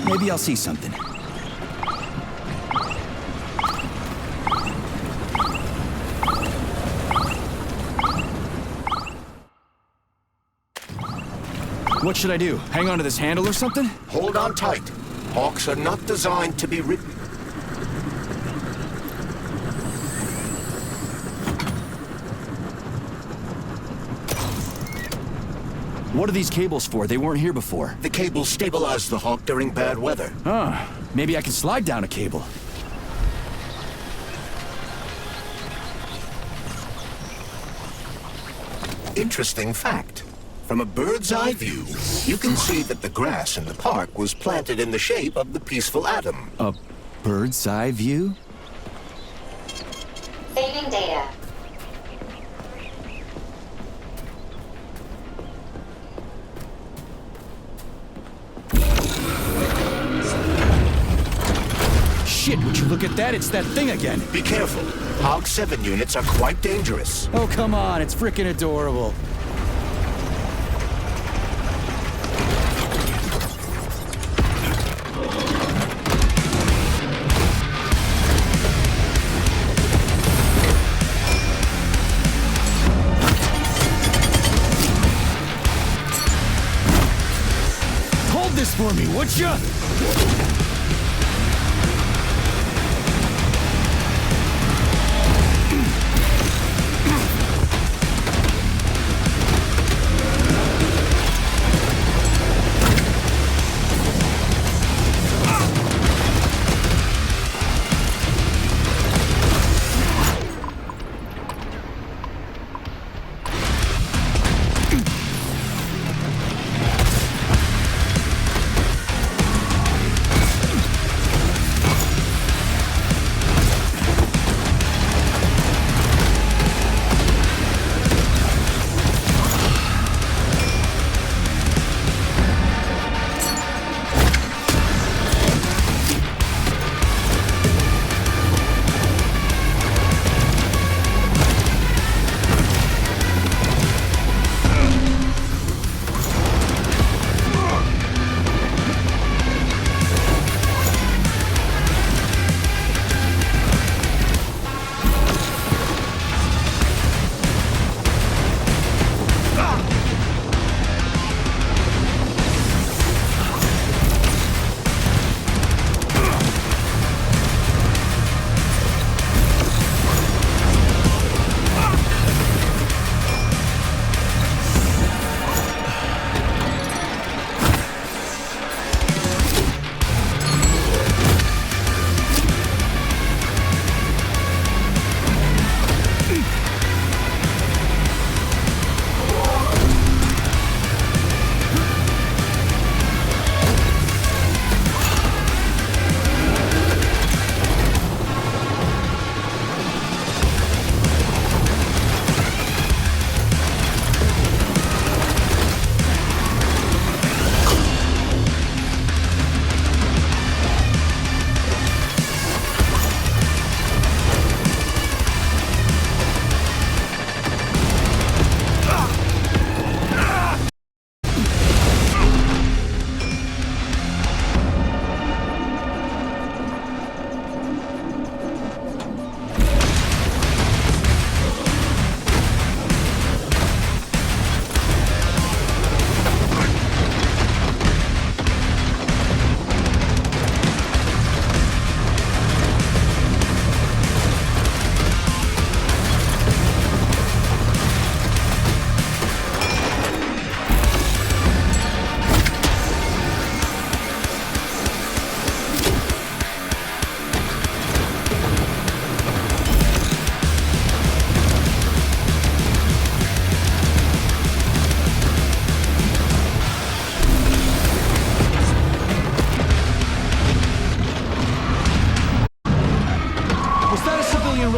Maybe I'll see something. What should I do? Hang on to this handle or something? Hold on tight. Hawks are not designed to be ridden. What are these cables for? They weren't here before. The cables stabilize the Hawk during bad weather. Huh. Maybe I can slide down a cable. Interesting fact. From a bird's eye view, you can see that the grass in the park was planted in the shape of the peaceful atom. A bird's eye view? Saving data. Shit, would you look at that? It's that thing again. Be careful. Hog 7 units are quite dangerous. Oh, come on. It's freaking adorable. Hold this for me, would ya?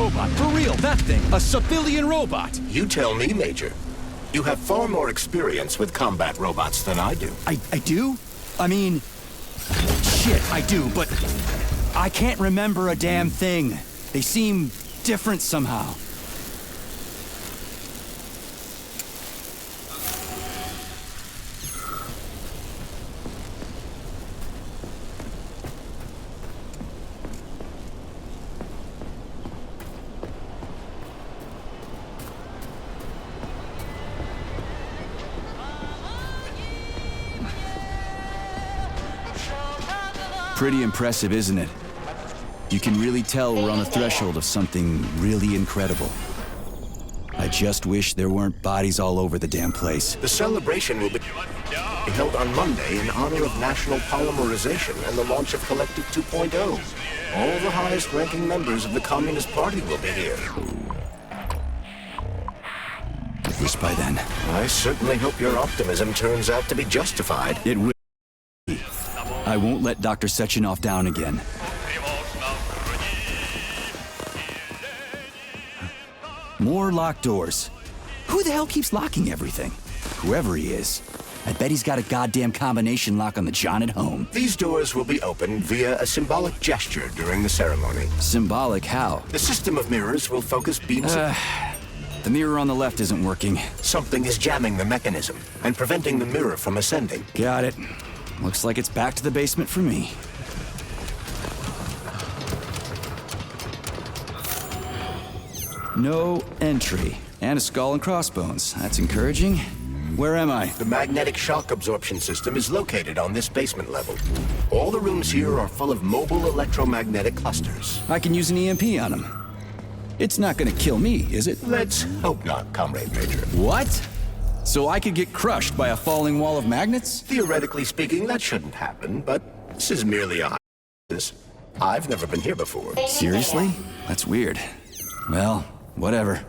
robot, for real, that thing. A civilian robot. You tell me, Major. You have far more experience with combat robots than I do. I do? I mean, shit, I do, but I can't remember a damn thing. They seem different somehow. Pretty impressive, isn't it? You can really tell we're on the threshold of something really incredible. I just wish there weren't bodies all over the damn place. The celebration will be held on Monday in honor of National Polymerization and the launch of Collective 2.0. All the highest-ranking members of the Communist Party will be here. Wish by then. I certainly hope your optimism turns out to be justified. It will. I won't let Dr. Sechenov down again. More locked doors. Who the hell keeps locking everything? Whoever he is. I bet he's got a goddamn combination lock on the John at home. These doors will be opened via a symbolic gesture during the ceremony. Symbolic how? The system of mirrors will focus beams of... The mirror on the left isn't working. Something is jamming the mechanism and preventing the mirror from ascending. Got it. Looks like it's back to the basement for me. No entry. And a skull and crossbones. That's encouraging. Where am I? The magnetic shock absorption system is located on this basement level. All the rooms here are full of mobile electromagnetic clusters. I can use an EMP on him. It's not gonna kill me, is it? Let's hope not, Comrade Major. What? So I could get crushed by a falling wall of magnets? Theoretically speaking, that shouldn't happen, but this is merely a hypothesis. I've never been here before. Seriously? That's weird. Well, whatever.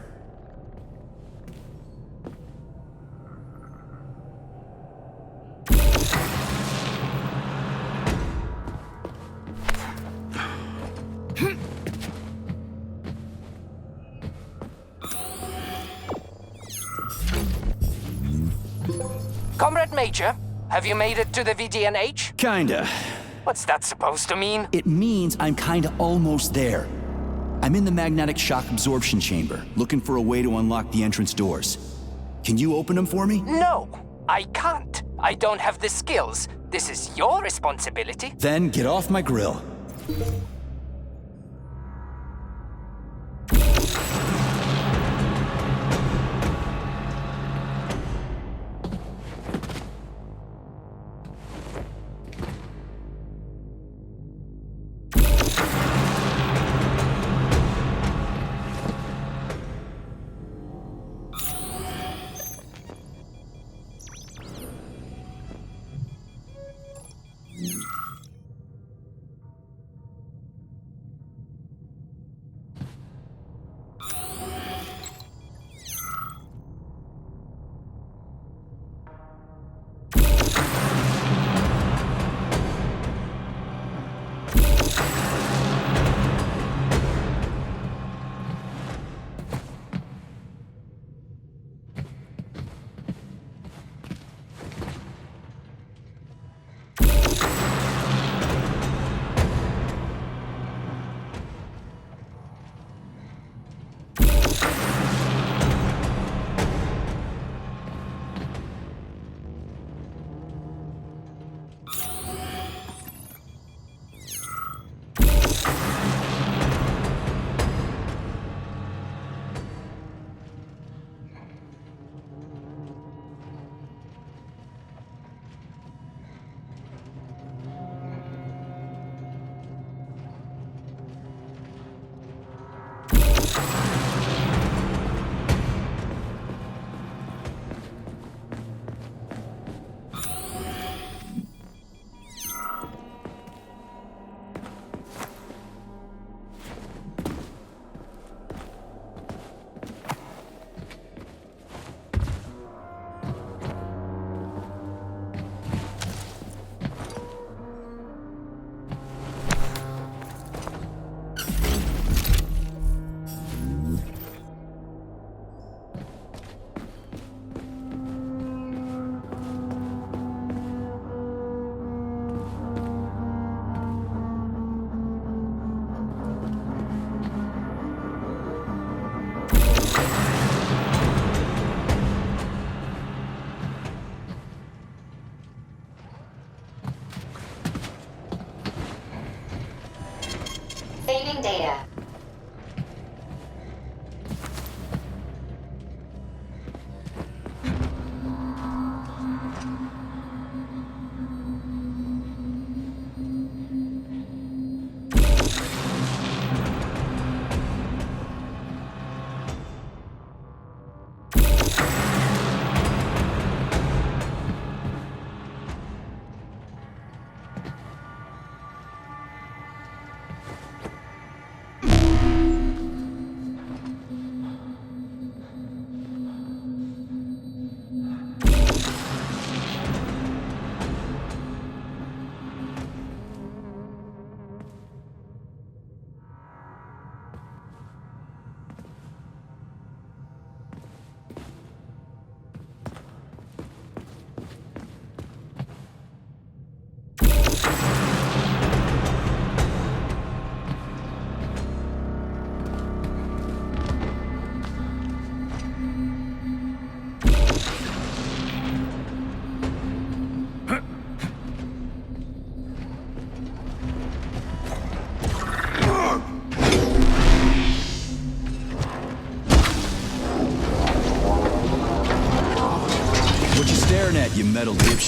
Comrade Major, have you made it to the VDNH? Kinda. What's that supposed to mean? It means I'm kinda almost there. I'm in the magnetic shock absorption chamber, looking for a way to unlock the entrance doors. Can you open them for me? No, I can't. I don't have the skills. This is your responsibility. Then get off my grill.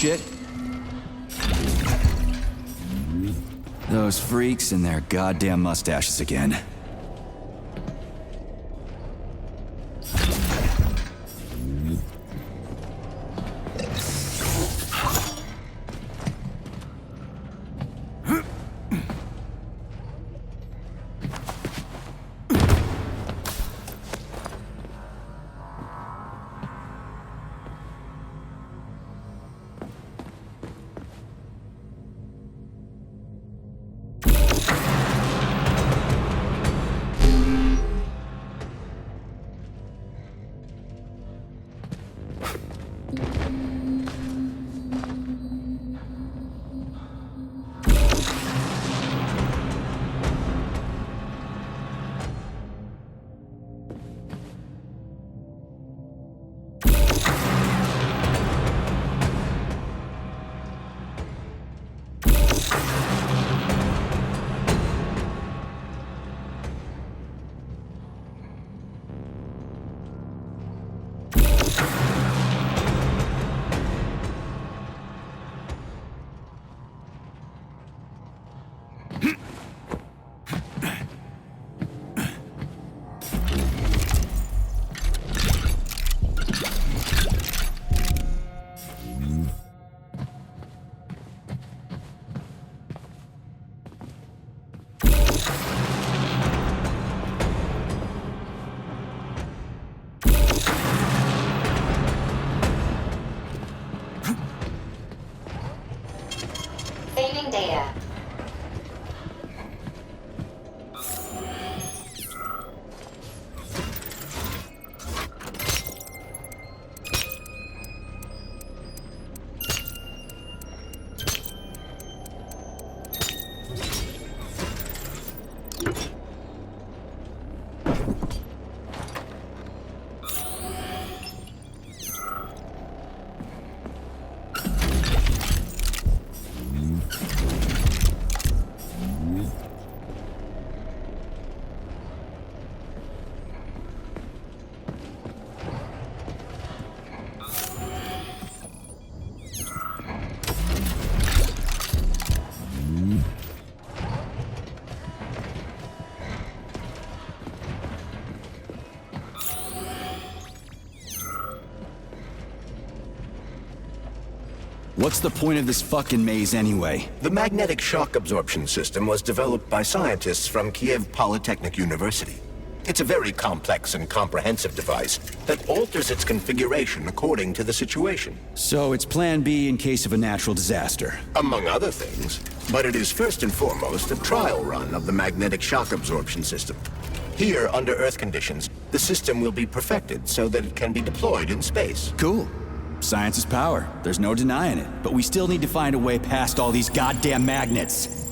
shit? Those freaks and their goddamn mustaches again. Saving data. What's the point of this fucking maze anyway? The magnetic shock absorption system was developed by scientists from Kiev Polytechnic University. It's a very complex and comprehensive device that alters its configuration according to the situation. So it's plan B in case of a natural disaster. Among other things, but it is first and foremost a trial run of the magnetic shock absorption system. Here, under Earth conditions, the system will be perfected so that it can be deployed in space. Cool. Science is power. There's no denying it. But we still need to find a way past all these goddamn magnets.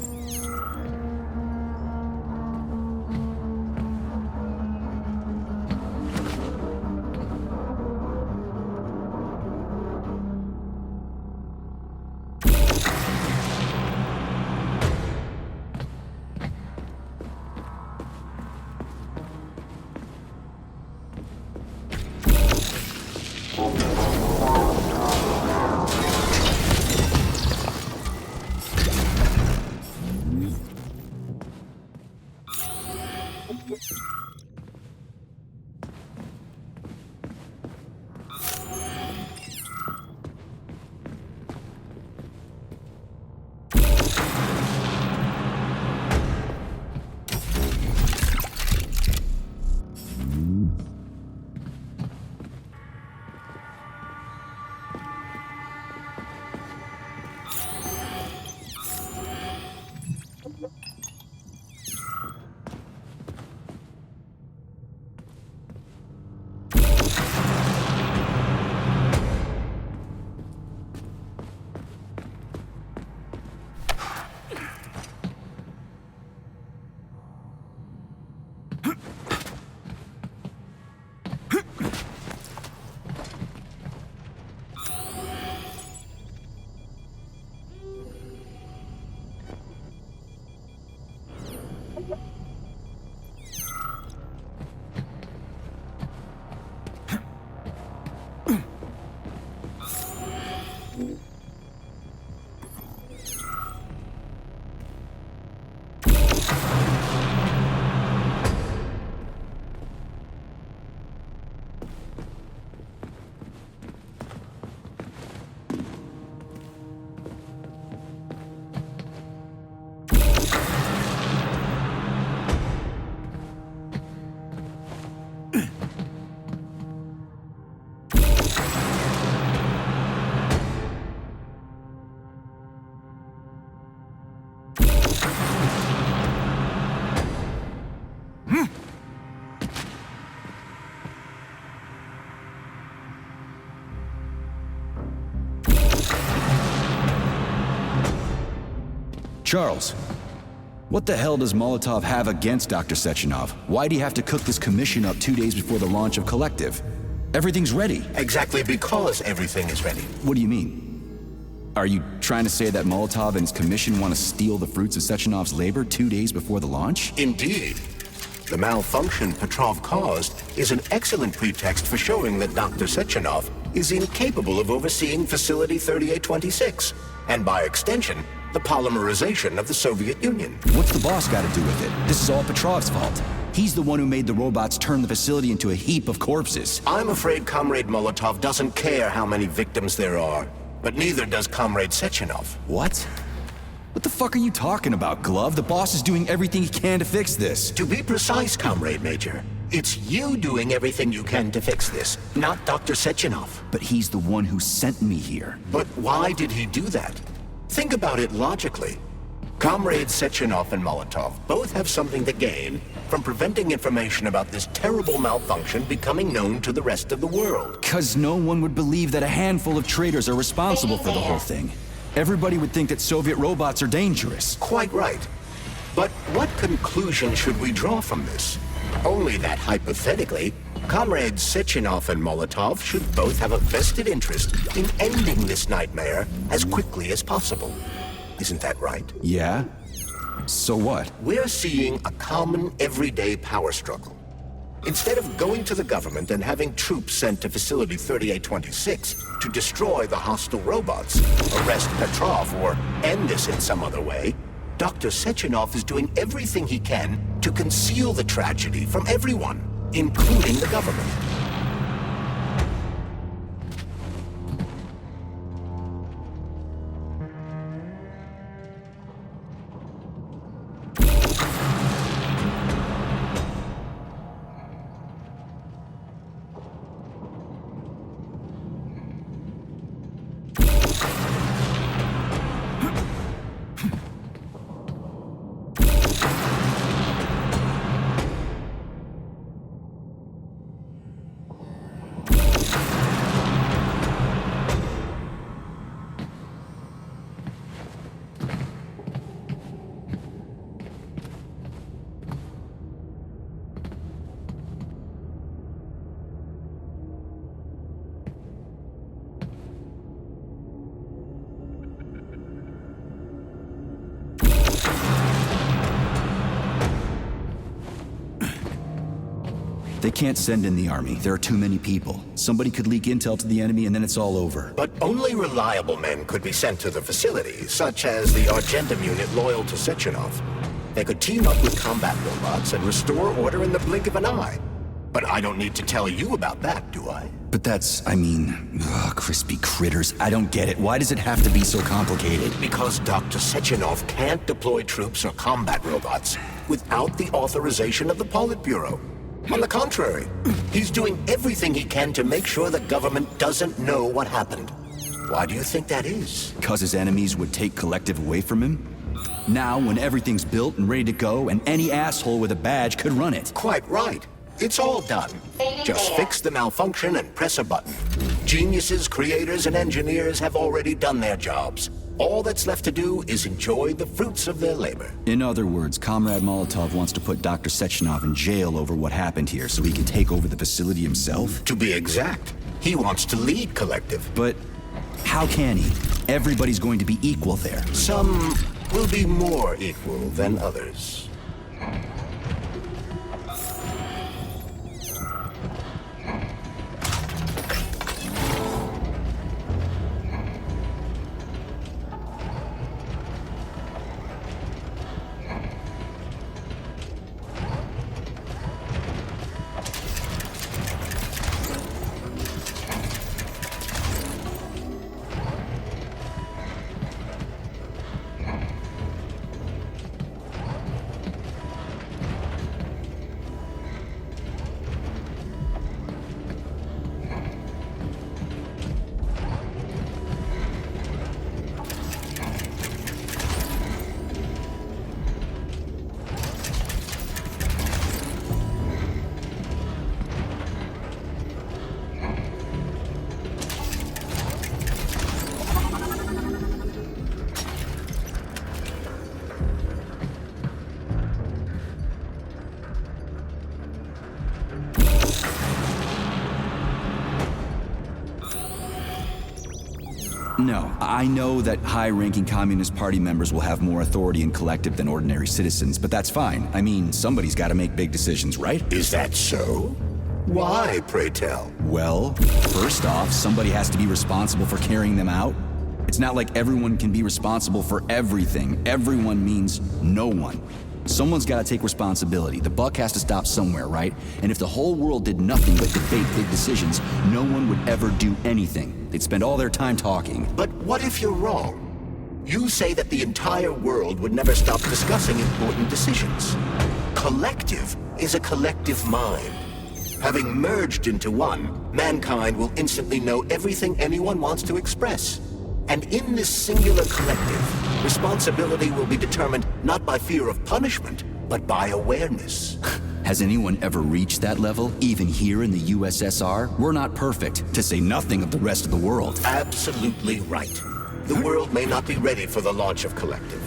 Charles, what the hell does Molotov have against Dr. Sechenov? Why'd he have to cook this commission up 2 days before the launch of Collective? Everything's ready. Exactly because everything is ready. What do you mean? Are you trying to say that Molotov and his commission want to steal the fruits of Sechenov's labor 2 days before the launch? Indeed. The malfunction Petrov caused is an excellent pretext for showing that Dr. Sechenov is incapable of overseeing Facility 3826, and by extension, the polymerization of the Soviet Union. What's the boss got to do with it? This is all Petrov's fault. He's the one who made the robots turn the facility into a heap of corpses. I'm afraid Comrade Molotov doesn't care how many victims there are, but neither does Comrade Sechenov. What? What the fuck are you talking about, Glove? The boss is doing everything he can to fix this. To be precise, Comrade Major, it's you doing everything you can to fix this, not Dr. Sechenov. But he's the one who sent me here. But why did he do that? Think about it logically. Comrades Sechenov and Molotov both have something to gain from preventing information about this terrible malfunction becoming known to the rest of the world. 'Cause no one would believe that a handful of traitors are responsible for the whole thing. Everybody would think that Soviet robots are dangerous. Quite right. But what conclusion should we draw from this? Only that hypothetically, Comrades Sechenov and Molotov should both have a vested interest in ending this nightmare as quickly as possible. Isn't that right? Yeah? So what? We're seeing a common, everyday power struggle. Instead of going to the government and having troops sent to Facility 3826 to destroy the hostile robots, arrest Petrov, or end this in some other way, Dr. Sechenov is doing everything he can to conceal the tragedy from everyone, including the government. They can't send in the army. There are too many people. Somebody could leak intel to the enemy and then it's all over. But only reliable men could be sent to the facility, such as the Argentum unit loyal to Sechenov. They could team up with combat robots and restore order in the blink of an eye. But I don't need to tell you about that, do I? But crispy critters. I don't get it. Why does it have to be so complicated? Because Dr. Sechenov can't deploy troops or combat robots without the authorization of the Politburo. On the contrary, he's doing everything he can to make sure the government doesn't know what happened. Why do you think that is? 'Cause his enemies would take Collective away from him? Now, when everything's built and ready to go, and any asshole with a badge could run it. Quite right. It's all done. Just fix the malfunction and press a button. Geniuses, creators, and engineers have already done their jobs. All that's left to do is enjoy the fruits of their labor. In other words, Comrade Molotov wants to put Dr. Sechenov in jail over what happened here so he can take over the facility himself? To be exact, he wants to lead Collective. But how can he? Everybody's going to be equal there. Some will be more equal than others. No, I know that high-ranking Communist Party members will have more authority in Collective than ordinary citizens, but that's fine. I mean, somebody's got to make big decisions, right? Is that so? Why, pray tell? Well, first off, somebody has to be responsible for carrying them out. It's not like everyone can be responsible for everything. Everyone means no one. Someone's got to take responsibility. The buck has to stop somewhere, right? And if the whole world did nothing but debate big decisions, no one would ever do anything. They'd spend all their time talking. But what if you're wrong? You say that the entire world would never stop discussing important decisions. Collective is a collective mind. Having merged into one, mankind will instantly know everything anyone wants to express. And in this singular collective, responsibility will be determined not by fear of punishment, but by awareness. Has anyone ever reached that level, even here in the USSR? We're not perfect, to say nothing of the rest of the world. Absolutely right. The world may not be ready for the launch of Collective.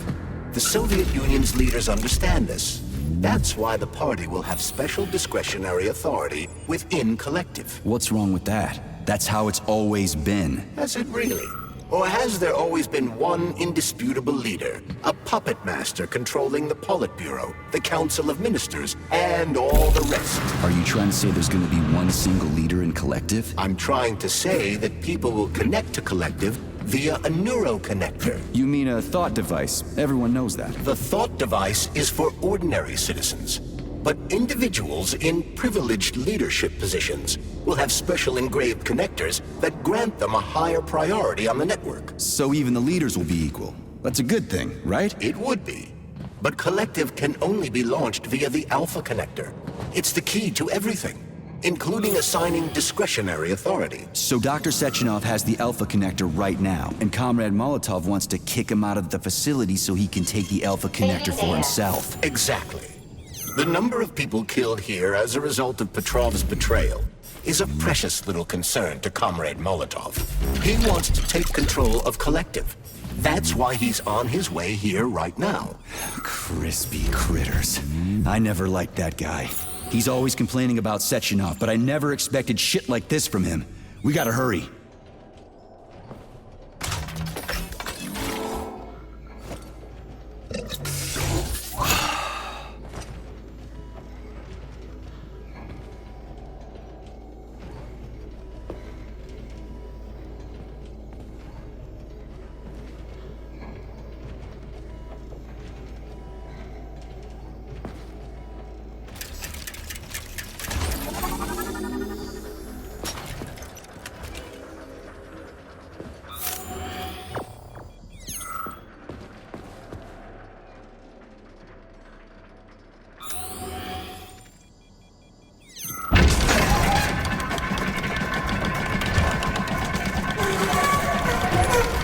The Soviet Union's leaders understand this. That's why the party will have special discretionary authority within Collective. What's wrong with that? That's how it's always been. Has it really? Or has there always been one indisputable leader, a puppet master controlling the Politburo, the Council of Ministers, and all the rest? Are you trying to say there's going to be one single leader in Collective? I'm trying to say that people will connect to Collective via a neuroconnector. You mean a thought device? Everyone knows that. The thought device is for ordinary citizens. But individuals in privileged leadership positions will have special engraved connectors that grant them a higher priority on the network. So even the leaders will be equal. That's a good thing, right? It would be. But Collective can only be launched via the Alpha Connector. It's the key to everything, including assigning discretionary authority. So Dr. Sechenov has the Alpha Connector right now, and Comrade Molotov wants to kick him out of the facility so he can take the Alpha Connector for himself. Exactly. The number of people killed here as a result of Petrov's betrayal is a precious little concern to Comrade Molotov. He wants to take control of Collective. That's why he's on his way here right now. Crispy critters. I never liked that guy. He's always complaining about Sechenov, but I never expected shit like this from him. We gotta hurry.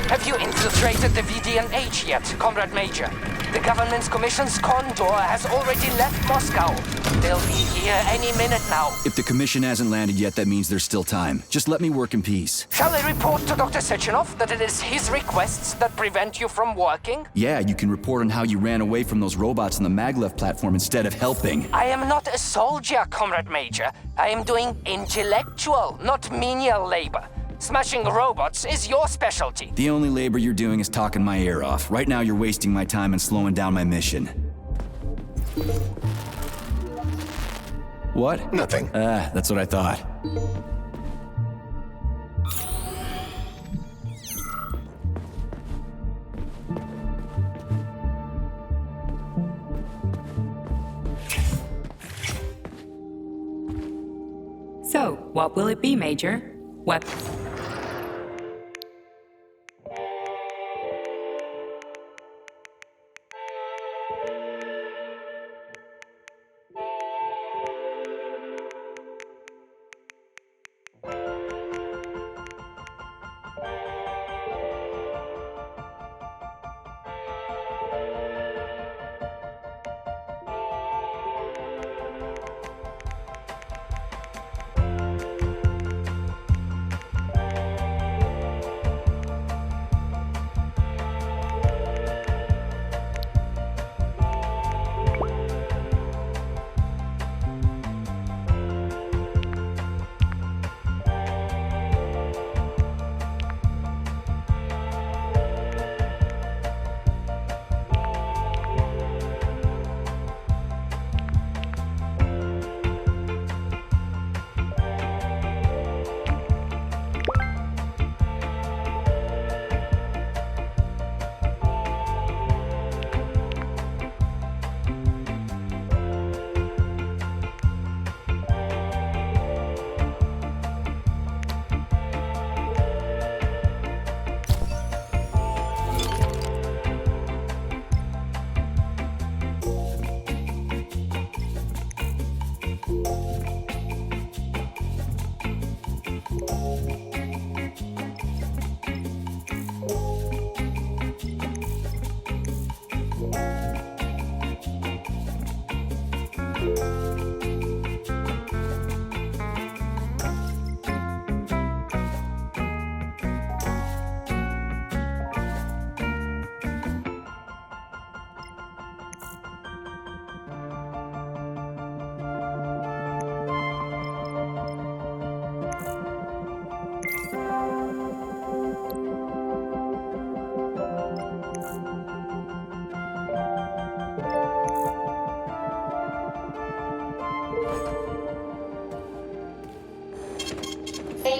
Have you infiltrated the VDNH yet, Comrade Major? The government's commission's Condor has already left Moscow. They'll be here any minute now. If the commission hasn't landed yet, that means there's still time. Just let me work in peace. Shall I report to Dr. Sechenov that it is his requests that prevent you from working? Yeah, you can report on how you ran away from those robots on the maglev platform instead of helping. I am not a soldier, Comrade Major. I am doing intellectual, not menial labor. Smashing robots is your specialty. The only labor you're doing is talking my ear off. Right now, you're wasting my time and slowing down my mission. What? Nothing. That's what I thought. So, what will it be, Major? What?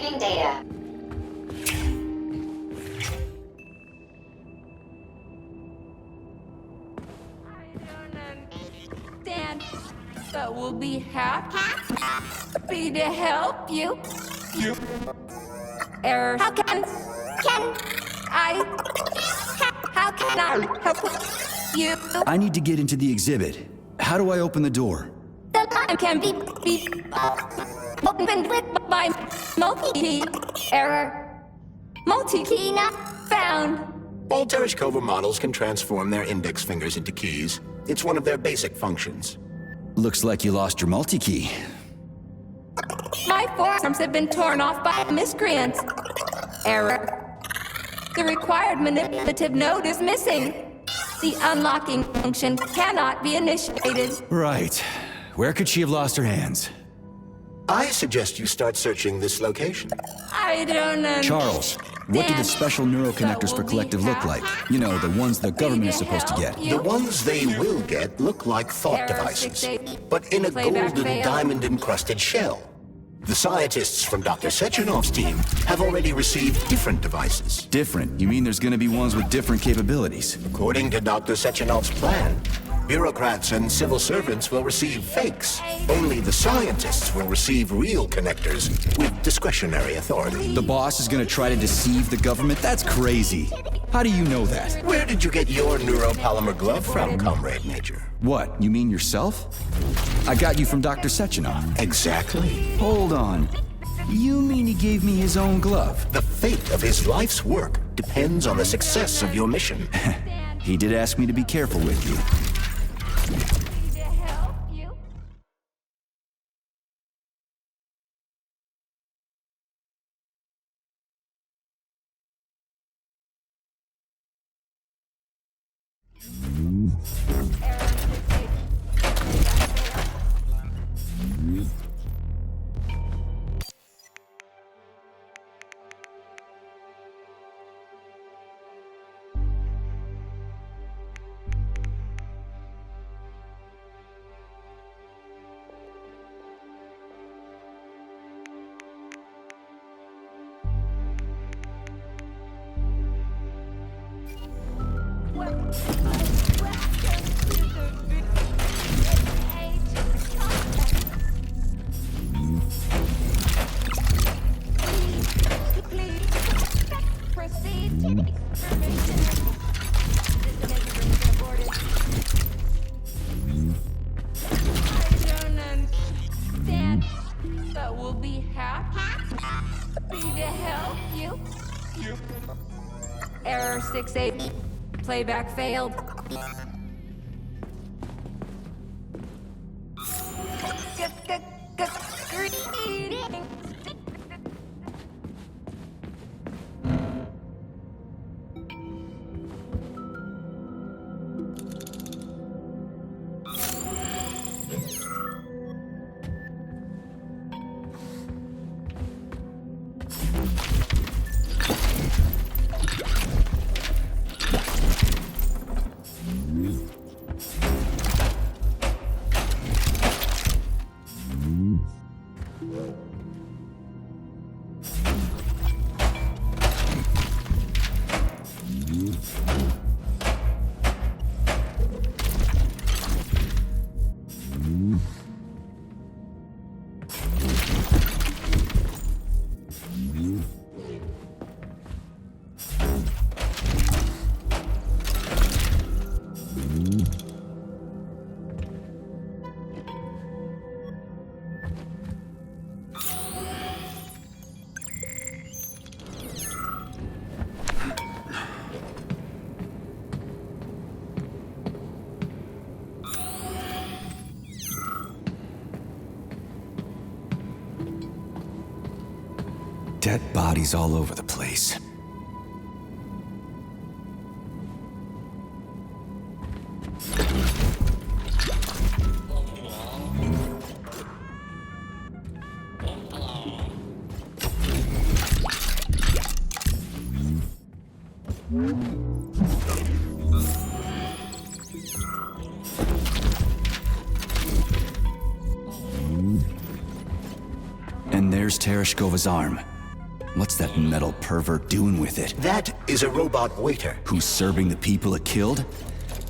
Saving data. Understand, but we'll be happy to help you. Error. How can I help you? I need to get into the exhibit. How do I open the door? The line can be opened with my multi-key. Error. Multi-key not found. All Tereshkova models can transform their index fingers into keys. It's one of their basic functions. Looks like you lost your multi-key. My forearms have been torn off by miscreants. Error. The required manipulative node is missing. The unlocking function cannot be initiated. Right. Where could she have lost her hands? I suggest you start searching this location. I don't know. Charles, what do the special neuroconnectors for Collective look like? You know, the ones the government is supposed to get. The ones they will get look like thought devices, but in a Playback golden failed. diamond-encrusted shell. The scientists from Dr. Sechenov's team have already received different devices. Different? You mean there's gonna be ones with different capabilities? According to Dr. Sechenov's plan, bureaucrats and civil servants will receive fakes. Only the scientists will receive real connectors with discretionary authority. The boss is gonna try to deceive the government? That's crazy. How do you know that? Where did you get your neuropolymer glove from, Comrade Major? What, you mean yourself? I got you from Dr. Sechenov. Exactly. Hold on. You mean he gave me his own glove? The fate of his life's work depends on the success of your mission. He did ask me to be careful with you. To help you. But we'll be happy to help you. Error 68. Playback failed. Greetings. Dead bodies all over the place. And there's Tereshkova's arm. What's that metal pervert doing with it? That is a robot waiter. Who's serving the people it killed?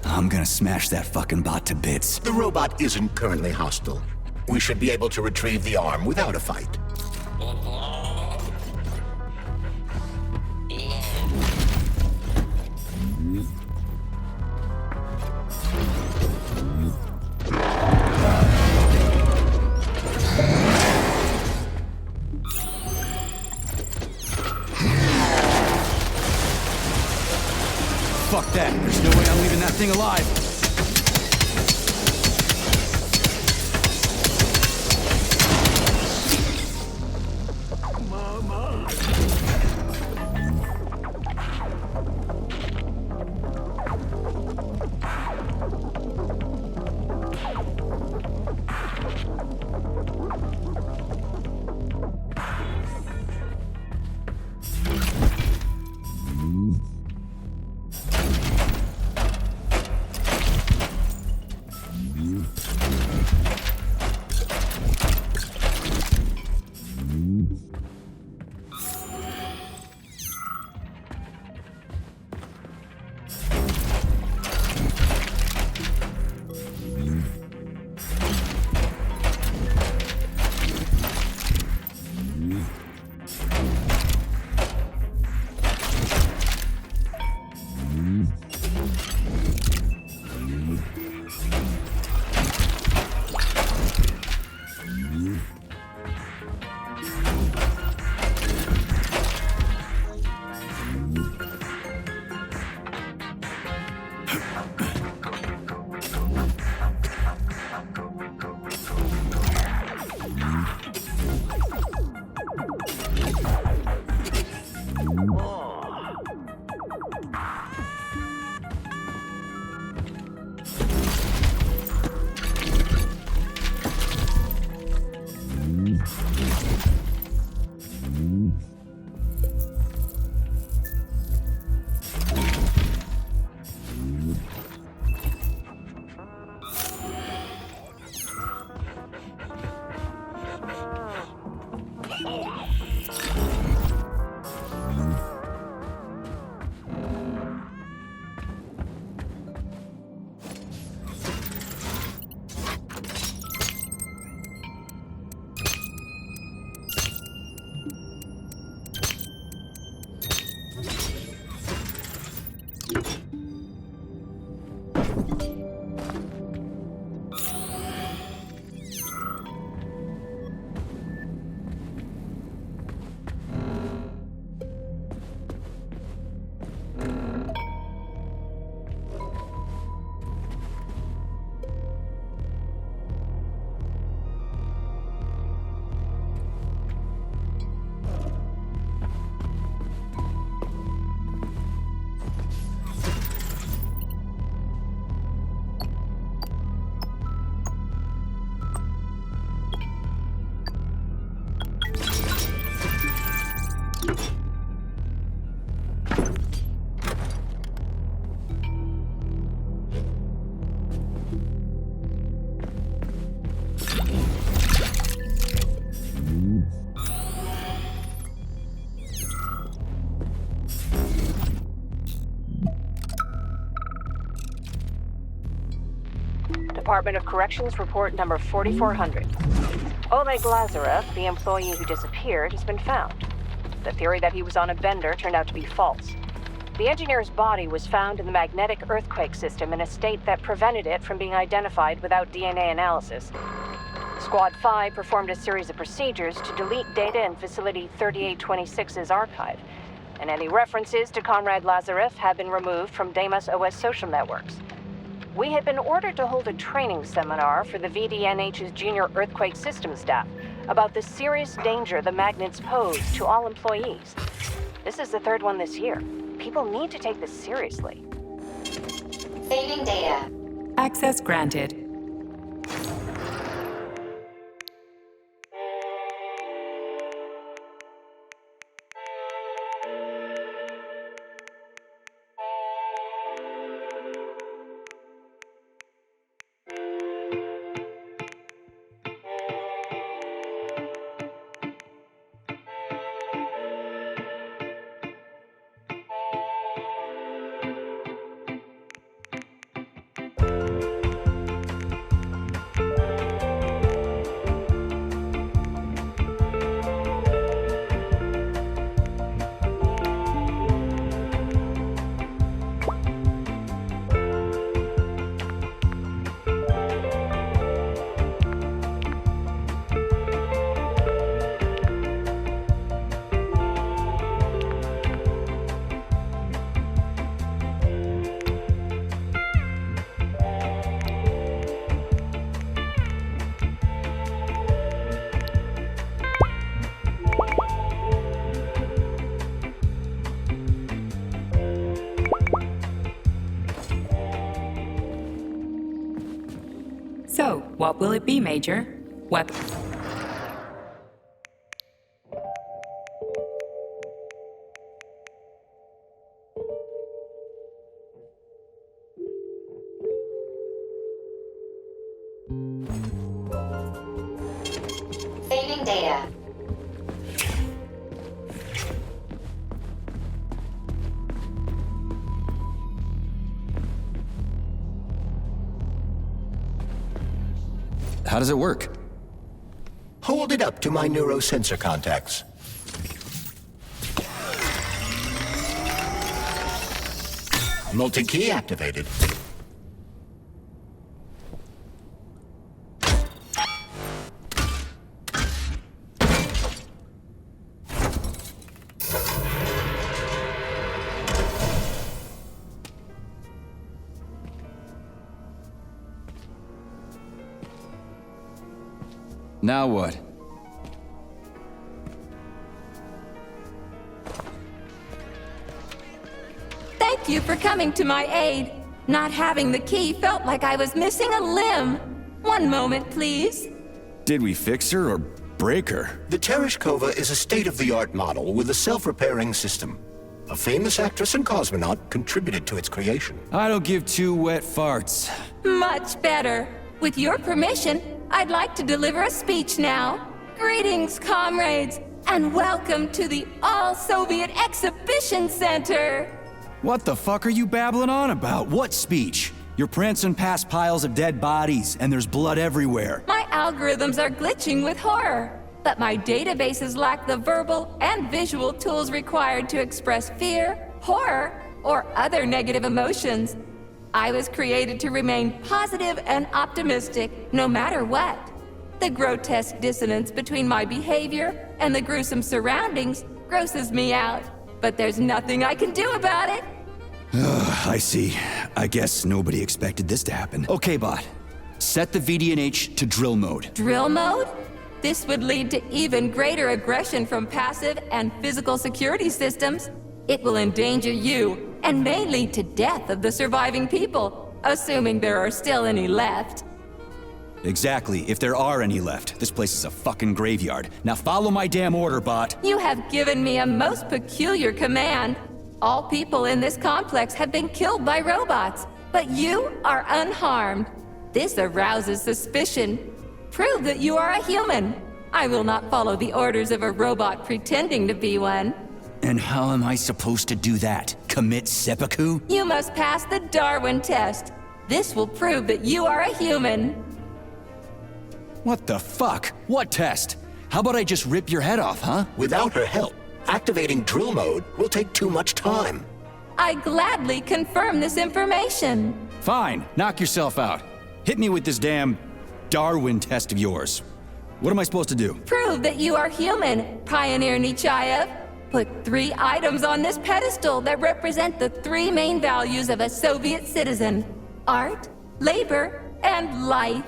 I'm gonna smash that fucking bot to bits. The robot isn't currently hostile. We should be able to retrieve the arm without a fight. Fuck that. There's no way I'm leaving that thing alive. Department of Corrections report number 4400. Oleg Lazarev, the employee who disappeared, has been found. The theory that he was on a bender turned out to be false. The engineer's body was found in the magnetic earthquake system in a state that prevented it from being identified without DNA analysis. Squad 5 performed a series of procedures to delete data in Facility 3826's archive, and any references to Comrade Lazarev have been removed from Deimos OS social networks. We had been ordered to hold a training seminar for the VDNH's junior earthquake system staff about the serious danger the magnets pose to all employees. This is the third one this year. People need to take this seriously. Saving data. Access granted. What will it be, Major? Weapon. Saving data. How does it work? Hold it up to my neurosensor contacts. Multi-key activated. Now what? Thank you for coming to my aid. Not having the key felt like I was missing a limb. One moment, please. Did we fix her or break her? The Tereshkova is a state-of-the-art model with a self-repairing system. A famous actress and cosmonaut contributed to its creation. I don't give two wet farts. Much better. With your permission, I'd like to deliver a speech now. Greetings, comrades, and welcome to the All-Soviet Exhibition Center. What the fuck are you babbling on about? What speech? You're prancing past piles of dead bodies, and there's blood everywhere. My algorithms are glitching with horror, but my databases lack the verbal and visual tools required to express fear, horror, or other negative emotions. I was created to remain positive and optimistic, no matter what. The grotesque dissonance between my behavior and the gruesome surroundings grosses me out, but there's nothing I can do about it. I see. I guess nobody expected this to happen. Okay, bot. Set the VDNH to drill mode. Drill mode? This would lead to even greater aggression from passive and physical security systems. It will endanger you, and may lead to death of the surviving people, assuming there are still any left. Exactly, if there are any left. This place is a fucking graveyard. Now follow my damn order, bot. You have given me a most peculiar command. All people in this complex have been killed by robots, but you are unharmed. This arouses suspicion. Prove that you are a human. I will not follow the orders of a robot pretending to be one. And how am I supposed to do that? Commit seppuku? You must pass the Darwin test. This will prove that you are a human. What the fuck? What test? How about I just rip your head off, huh? Without her help, activating drill mode will take too much time. I gladly confirm this information. Fine, knock yourself out. Hit me with this damn Darwin test of yours. What am I supposed to do? Prove that you are human, Pioneer Nechayev. Put 3 items on this pedestal that represent the 3 main values of a Soviet citizen: art, labor, and life.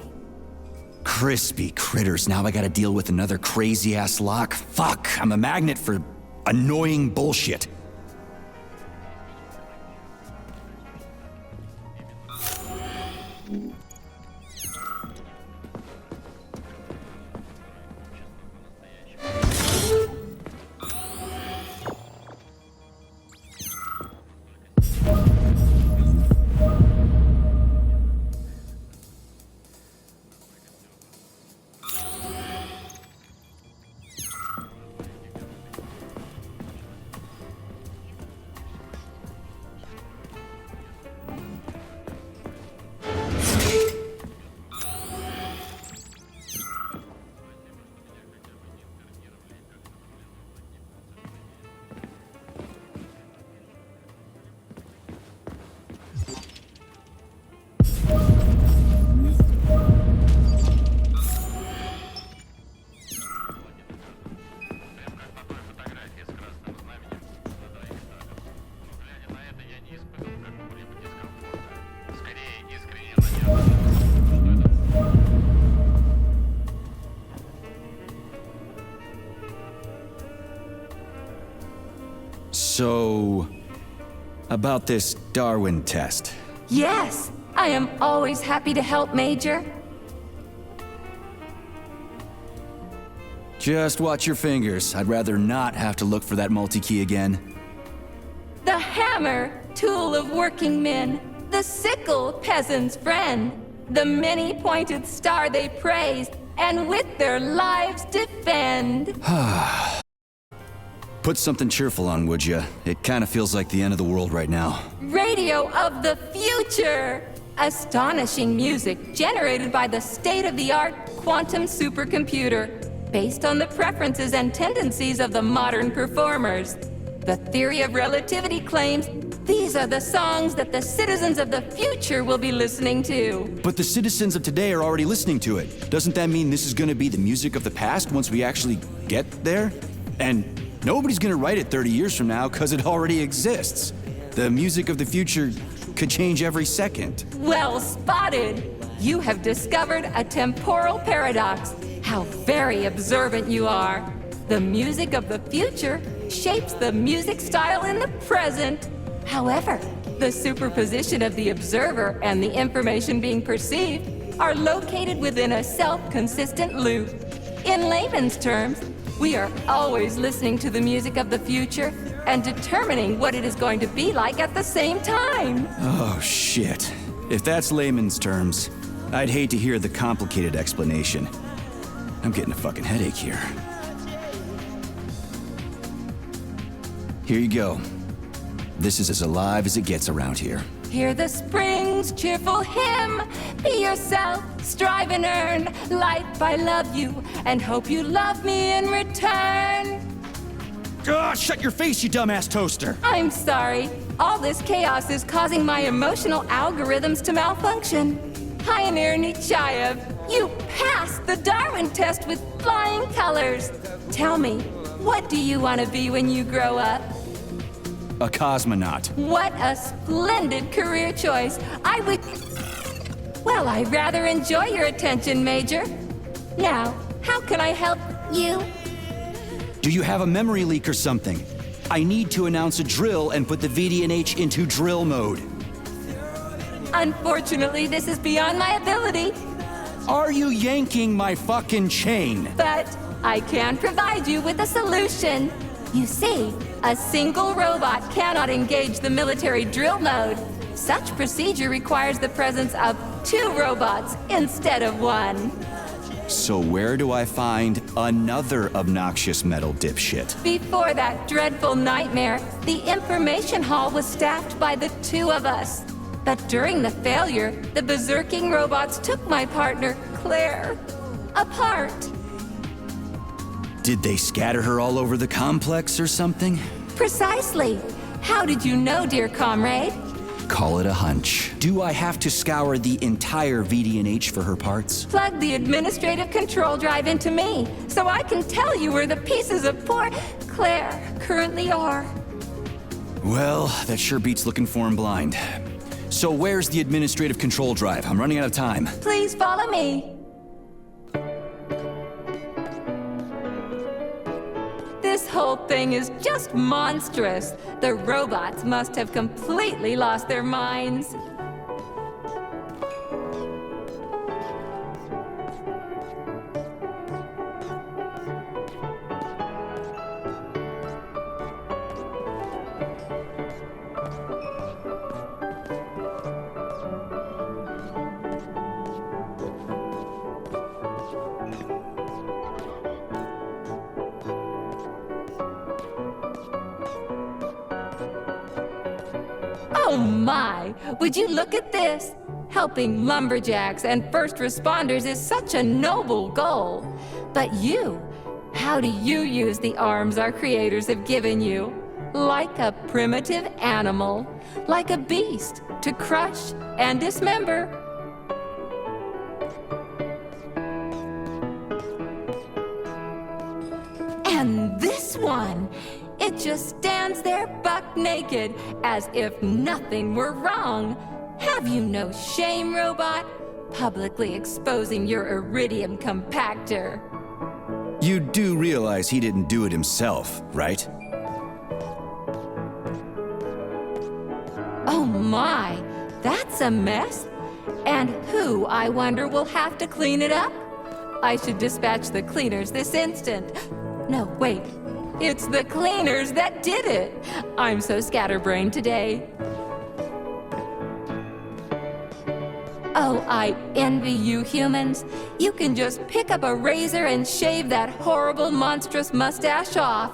Crispy critters, now I gotta deal with another crazy-ass lock? Fuck, I'm a magnet for annoying bullshit. So, about this Darwin test. Yes, I am always happy to help, Major. Just watch your fingers. I'd rather not have to look for that multi-key again. The hammer, tool of working men. The sickle, peasant's friend. The many-pointed star they praise, and with their lives defend. Put something cheerful on, would ya? It kind of feels like the end of the world right now. Radio of the future! Astonishing music generated by the state-of-the-art quantum supercomputer, based on the preferences and tendencies of the modern performers. The theory of relativity claims these are the songs that the citizens of the future will be listening to. But the citizens of today are already listening to it. Doesn't that mean this is gonna be the music of the past once we actually get there? And nobody's gonna write it 30 years from now because it already exists. The music of the future could change every second. Well spotted! You have discovered a temporal paradox. How very observant you are. The music of the future shapes the music style in the present. However, the superposition of the observer and the information being perceived are located within a self-consistent loop. In layman's terms, we are always listening to the music of the future and determining what it is going to be like at the same time. Oh, shit. If that's layman's terms, I'd hate to hear the complicated explanation. I'm getting a fucking headache here. Here you go. This is as alive as it gets around here. Hear the spring's cheerful hymn. Be yourself, strive and earn. Life, I love you, and hope you love me in return. Ah, shut your face, you dumbass toaster! I'm sorry. All this chaos is causing my emotional algorithms to malfunction. Pioneer Nechayev, you passed the Darwin test with flying colors. Tell me, what do you want to be when you grow up? A cosmonaut. What a splendid career choice. Well, I rather enjoy your attention, Major. Now, how can I help you? Do you have a memory leak or something? I need to announce a drill and put the VDNH into drill mode. Unfortunately, this is beyond my ability. Are you yanking my fucking chain? But I can provide you with a solution. You see, a single robot cannot engage the military drill mode. Such procedure requires the presence of 2 robots instead of 1. So where do I find another obnoxious metal dipshit? Before that dreadful nightmare, the information hall was staffed by the 2 of us. But during the failure, the berserking robots took my partner, Claire, apart. Did they scatter her all over the complex or something? Precisely. How did you know, dear comrade? Call it a hunch. Do I have to scour the entire VDNH for her parts? Plug the administrative control drive into me, so I can tell you where the pieces of poor Claire currently are. Well, that sure beats looking for him blind. So where's the administrative control drive? I'm running out of time. Please follow me. This whole thing is just monstrous. The robots must have completely lost their minds. Oh my! Would you look at this? Helping lumberjacks and first responders is such a noble goal. But you, how do you use the arms our creators have given you? Like a primitive animal, like a beast, to crush and dismember. And this one, it just stands there buck naked, as if nothing were wrong. Have you no shame, robot? Publicly exposing your iridium compactor. You do realize he didn't do it himself, right? Oh my, that's a mess. And who, I wonder, will have to clean it up? I should dispatch the cleaners this instant. No, wait. It's the cleaners that did it. I'm so scatterbrained today. Oh, I envy you humans. You can just pick up a razor and shave that horrible, monstrous mustache off.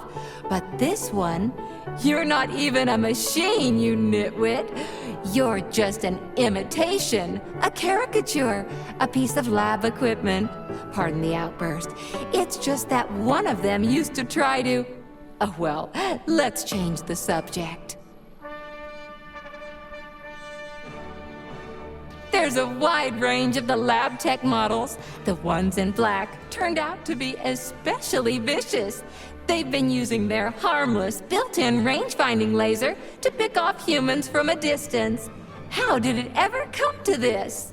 But this one, you're not even a machine, you nitwit. You're just an imitation, a caricature, a piece of lab equipment. Pardon the outburst. It's just that one of them used to try to... Oh, well, let's change the subject. There's a wide range of the lab tech models. The ones in black turned out to be especially vicious. They've been using their harmless, built-in range-finding laser to pick off humans from a distance. How did it ever come to this?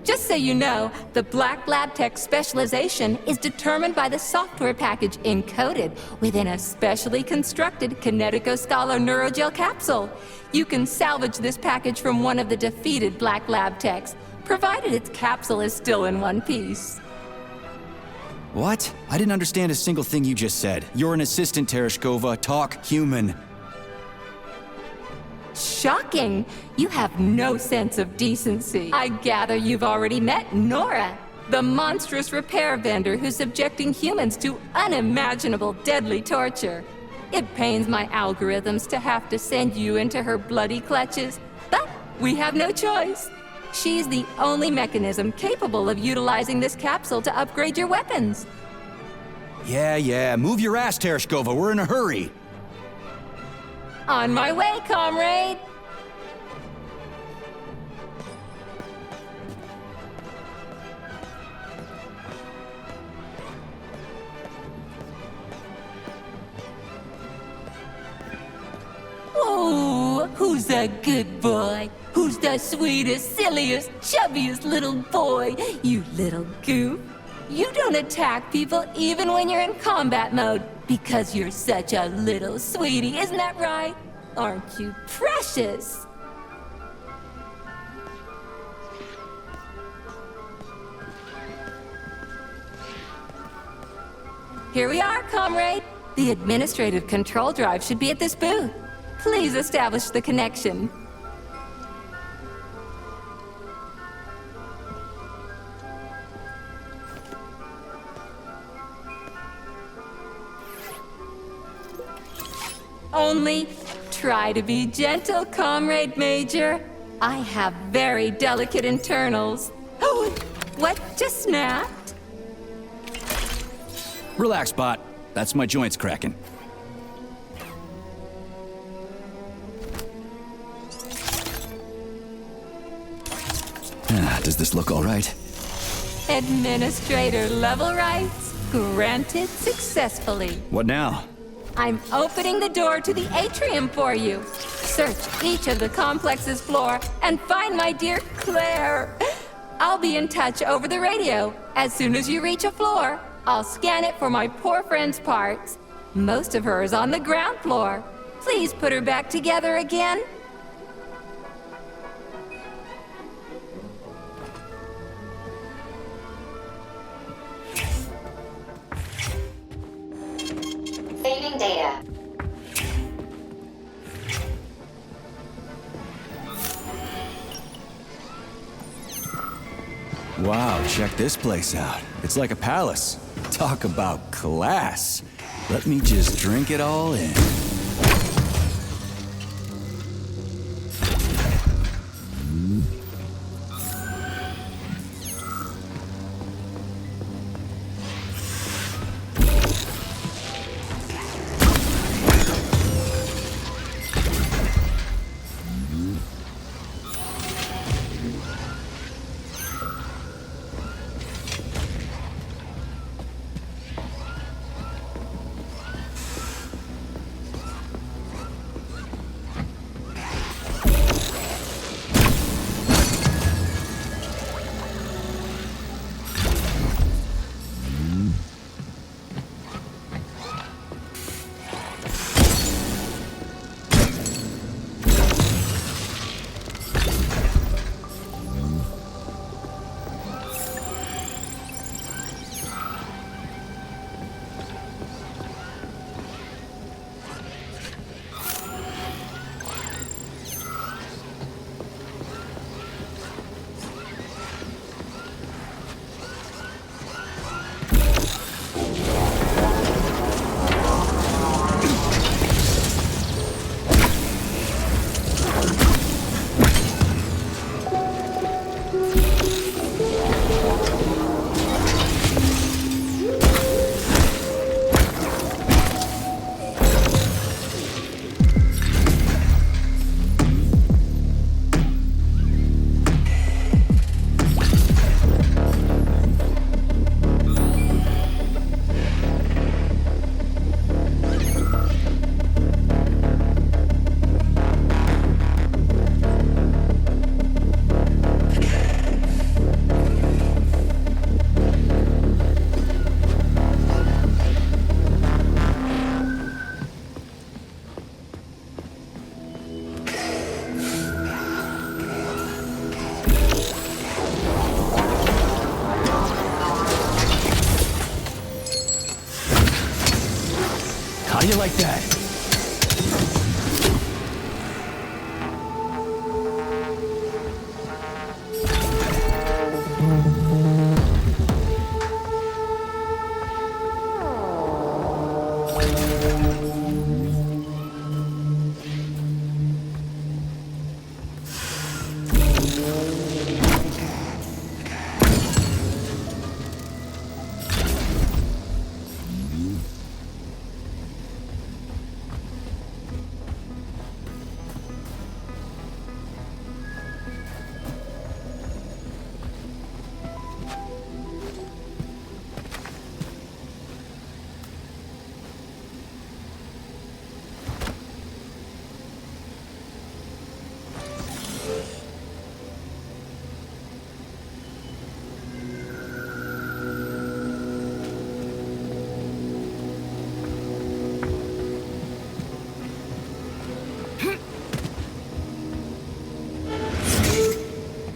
Just so you know, the black lab tech specialization is determined by the software package encoded within a specially constructed Kinetico-Scala neurogel capsule. You can salvage this package from one of the defeated black lab techs, provided its capsule is still in one piece. What? I didn't understand a single thing you just said. You're an assistant, Tereshkova. Talk human. Shocking! You have no sense of decency. I gather you've already met Nora, the monstrous repair vendor who's subjecting humans to unimaginable deadly torture. It pains my algorithms to have to send you into her bloody clutches, but we have no choice. She's the only mechanism capable of utilizing this capsule to upgrade your weapons. Yeah, move your ass, Tereshkova. We're in a hurry. On my way, comrade! Oh, who's a good boy? Who's the sweetest, silliest, chubbiest little boy? You little goof. You don't attack people even when you're in combat mode because you're such a little sweetie, isn't that right? Aren't you precious? Here we are, comrade. The administrative control drive should be at this booth. Please establish the connection. Only try to be gentle, Comrade Major. I have very delicate internals. Oh, what just snapped? Relax, bot. That's my joints cracking. Does this look all right? Administrator level rights granted successfully. What now? I'm opening the door to the atrium for you. Search each of the complex's floor and find my dear Claire. I'll be in touch over the radio. As soon as you reach a floor, I'll scan it for my poor friend's parts. Most of her is on the ground floor. Please put her back together again. Saving data. Wow, check this place out. It's like a palace. Talk about class. Let me just drink it all in. How do you like that?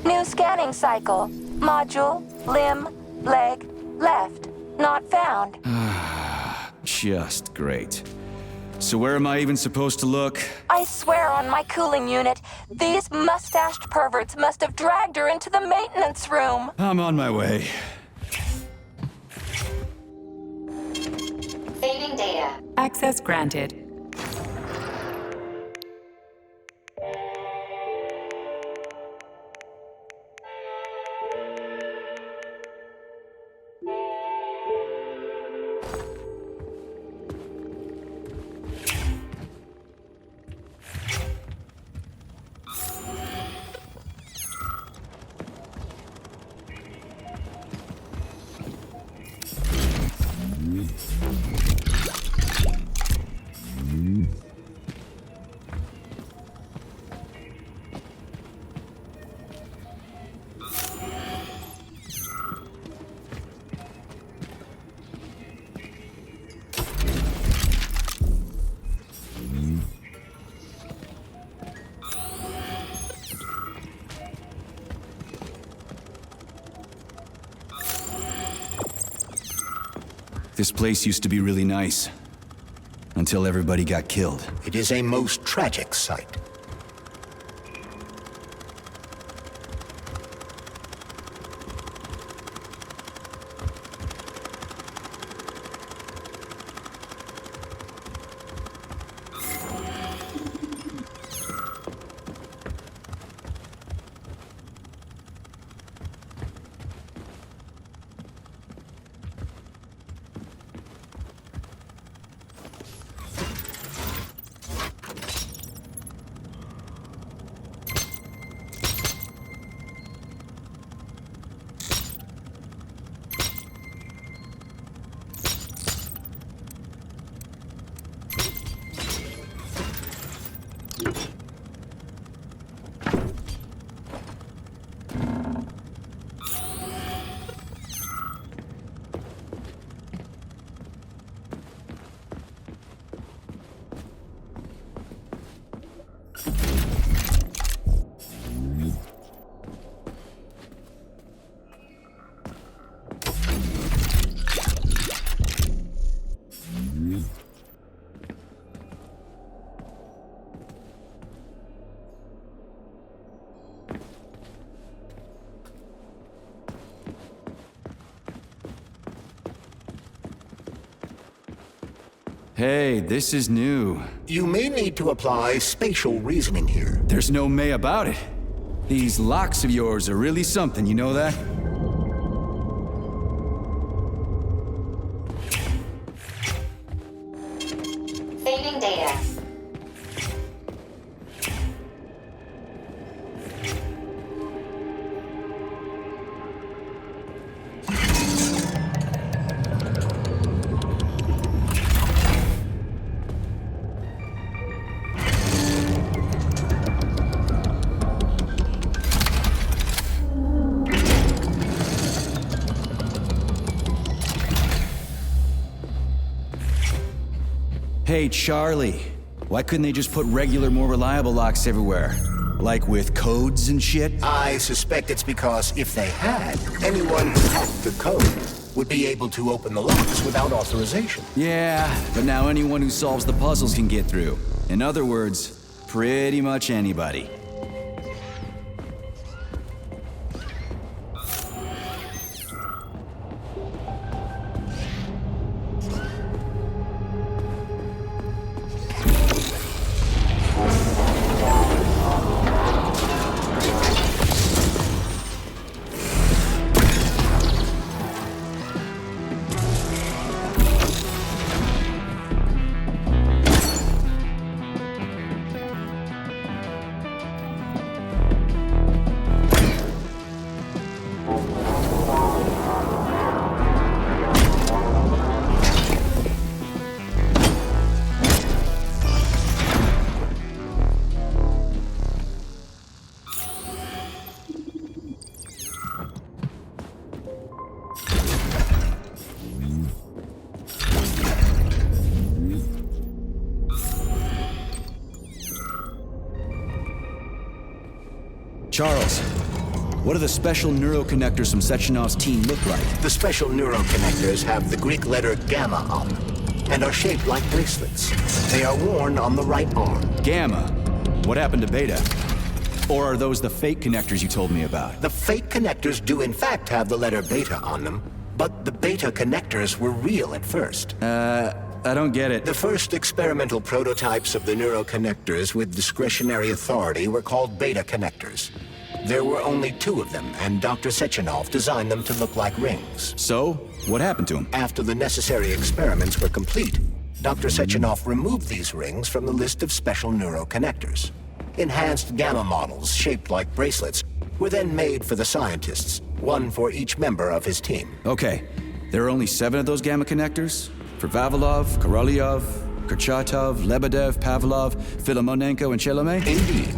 New scanning cycle. Module, limb, leg, left. Not found. Just great. So where am I even supposed to look? I swear on my cooling unit, these mustached perverts must have dragged her into the maintenance room. I'm on my way. Saving data. Access granted. This place used to be really nice. Until everybody got killed. It is a most tragic sight. Hey, this is new. You may need to apply spatial reasoning here. There's no may about it. These locks of yours are really something, you know that? Saving data. Hey, Charlie. Why couldn't they just put regular, more reliable locks everywhere? Like with codes and shit? I suspect it's because if they had, anyone who hacked the code would be able to open the locks without authorization. Yeah, but now anyone who solves the puzzles can get through. In other words, pretty much anybody. Charles, what do the special neuroconnectors from Sechenov's team look like? The special neuroconnectors have the Greek letter gamma on them and are shaped like bracelets. They are worn on the right arm. Gamma? What happened to Beta? Or are those the fake connectors you told me about? The fake connectors do in fact have the letter beta on them, but the beta connectors were real at first. I don't get it. The first experimental prototypes of the neuroconnectors with discretionary authority were called beta connectors. There were only 2 of them, and Dr. Sechenov designed them to look like rings. So, what happened to them? After the necessary experiments were complete, Dr. Sechenov removed these rings from the list of special neuroconnectors. Enhanced gamma models, shaped like bracelets, were then made for the scientists, one for each member of his team. Okay, there are only 7 of those gamma connectors? For Vavilov, Korolyov, Kurchatov, Lebedev, Pavlov, Filimonenko, and Chelomey? Indeed.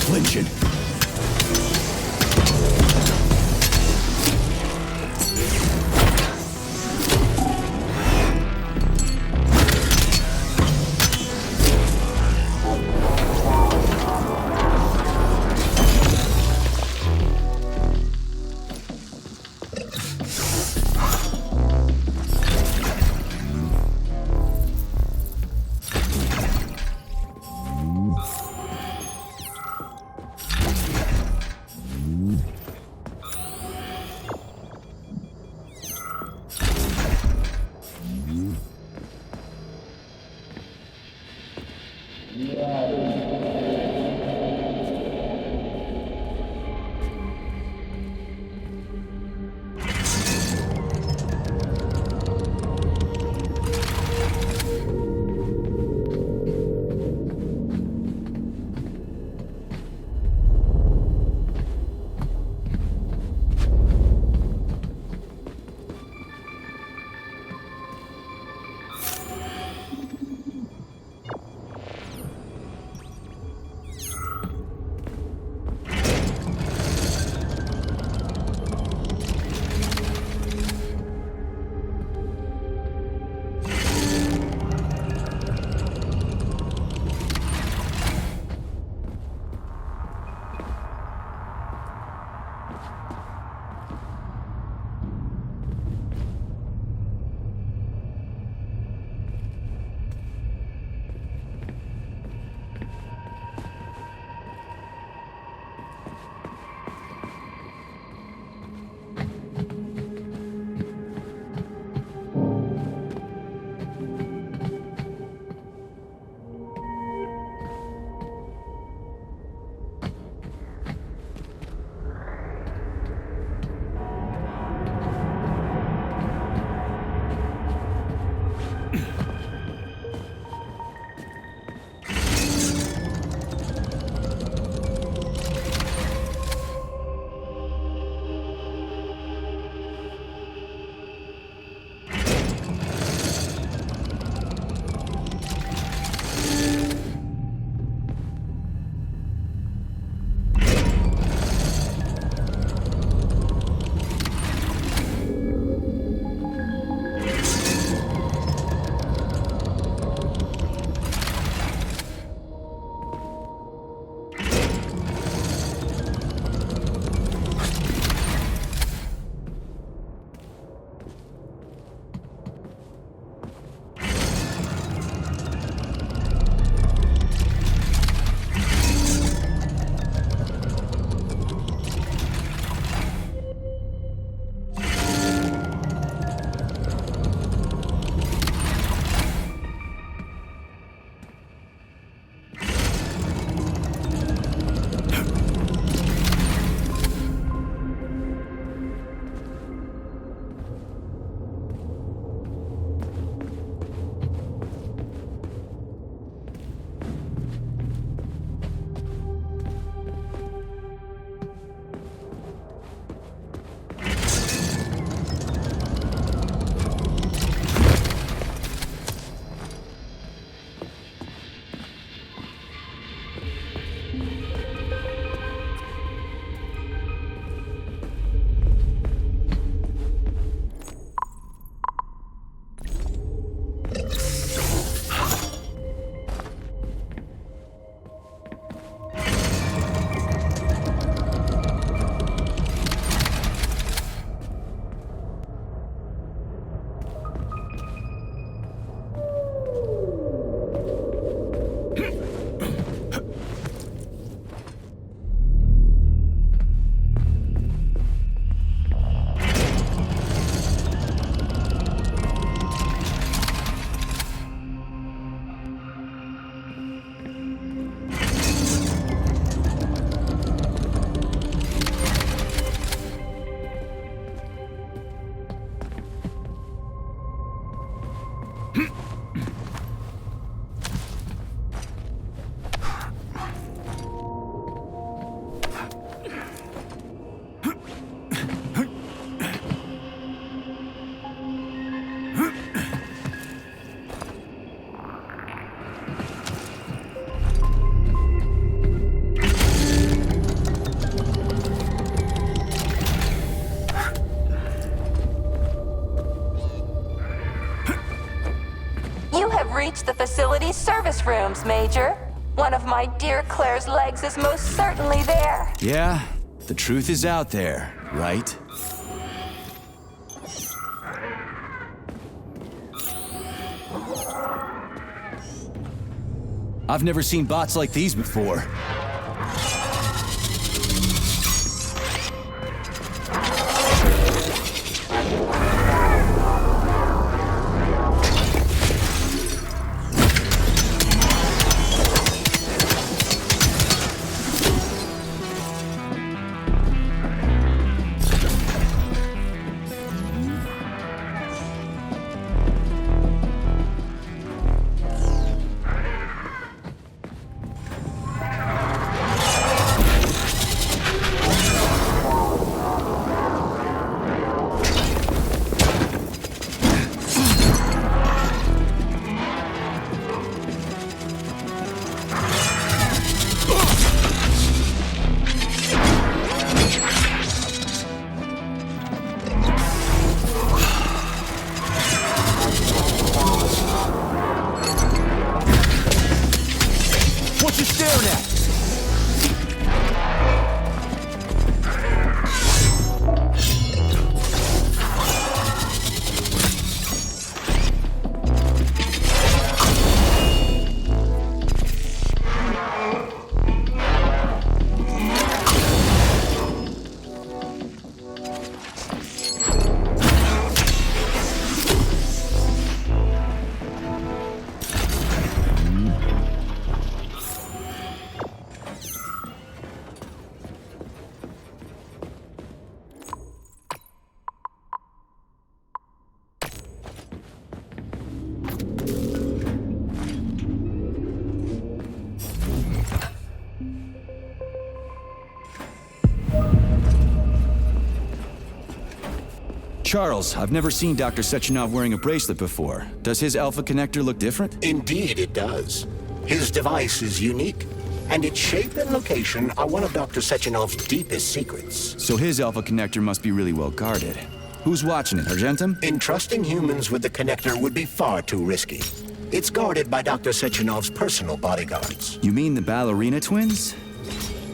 Flinching. reached the facility's service rooms, Major. One of my dear Claire's legs is most certainly there. Yeah, the truth is out there, right? I've never seen bots like these before. What you staring at? Charles, I've never seen Dr. Sechenov wearing a bracelet before. Does his Alpha connector look different? Indeed it does. His device is unique, and its shape and location are one of Dr. Sechenov's deepest secrets. So his Alpha connector must be really well guarded. Who's watching it, Argentum? Entrusting humans with the connector would be far too risky. It's guarded by Dr. Sechenov's personal bodyguards. You mean the ballerina twins?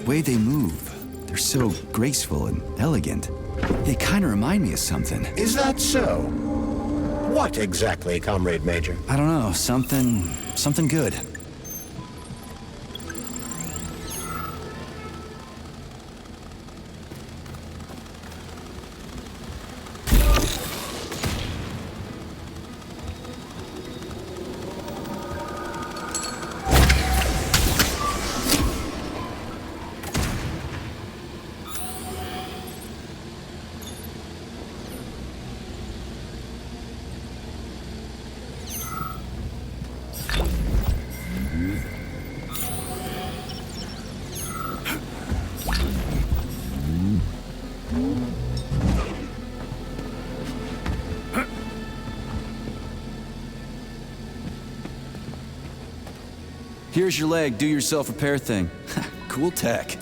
Way they move. They're so graceful and elegant. They kind of remind me of something. Is that so? What exactly, Comrade Major? I don't know, something good. Here's your leg, do yourself repair thing. Cool tech.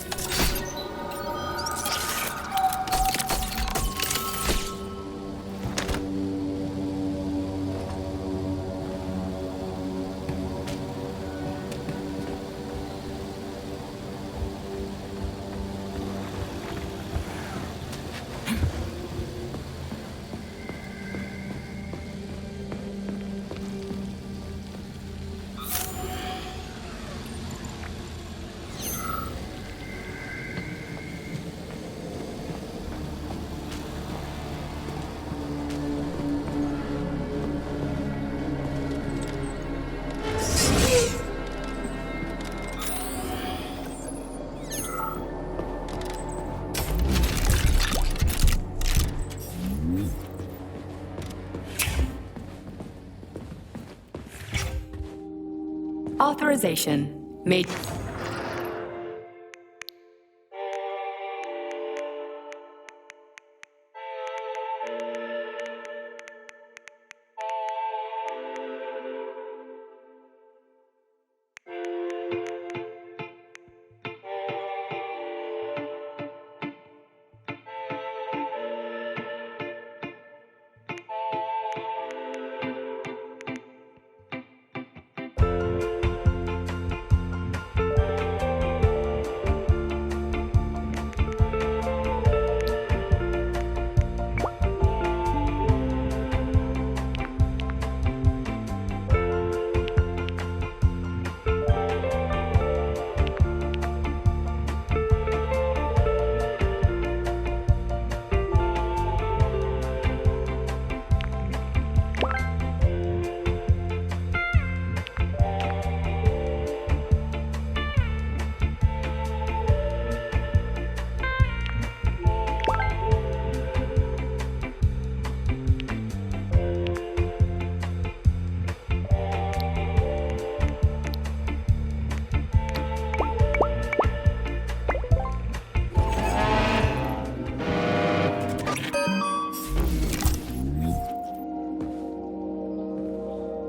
Authorization. Made.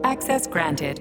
Access granted.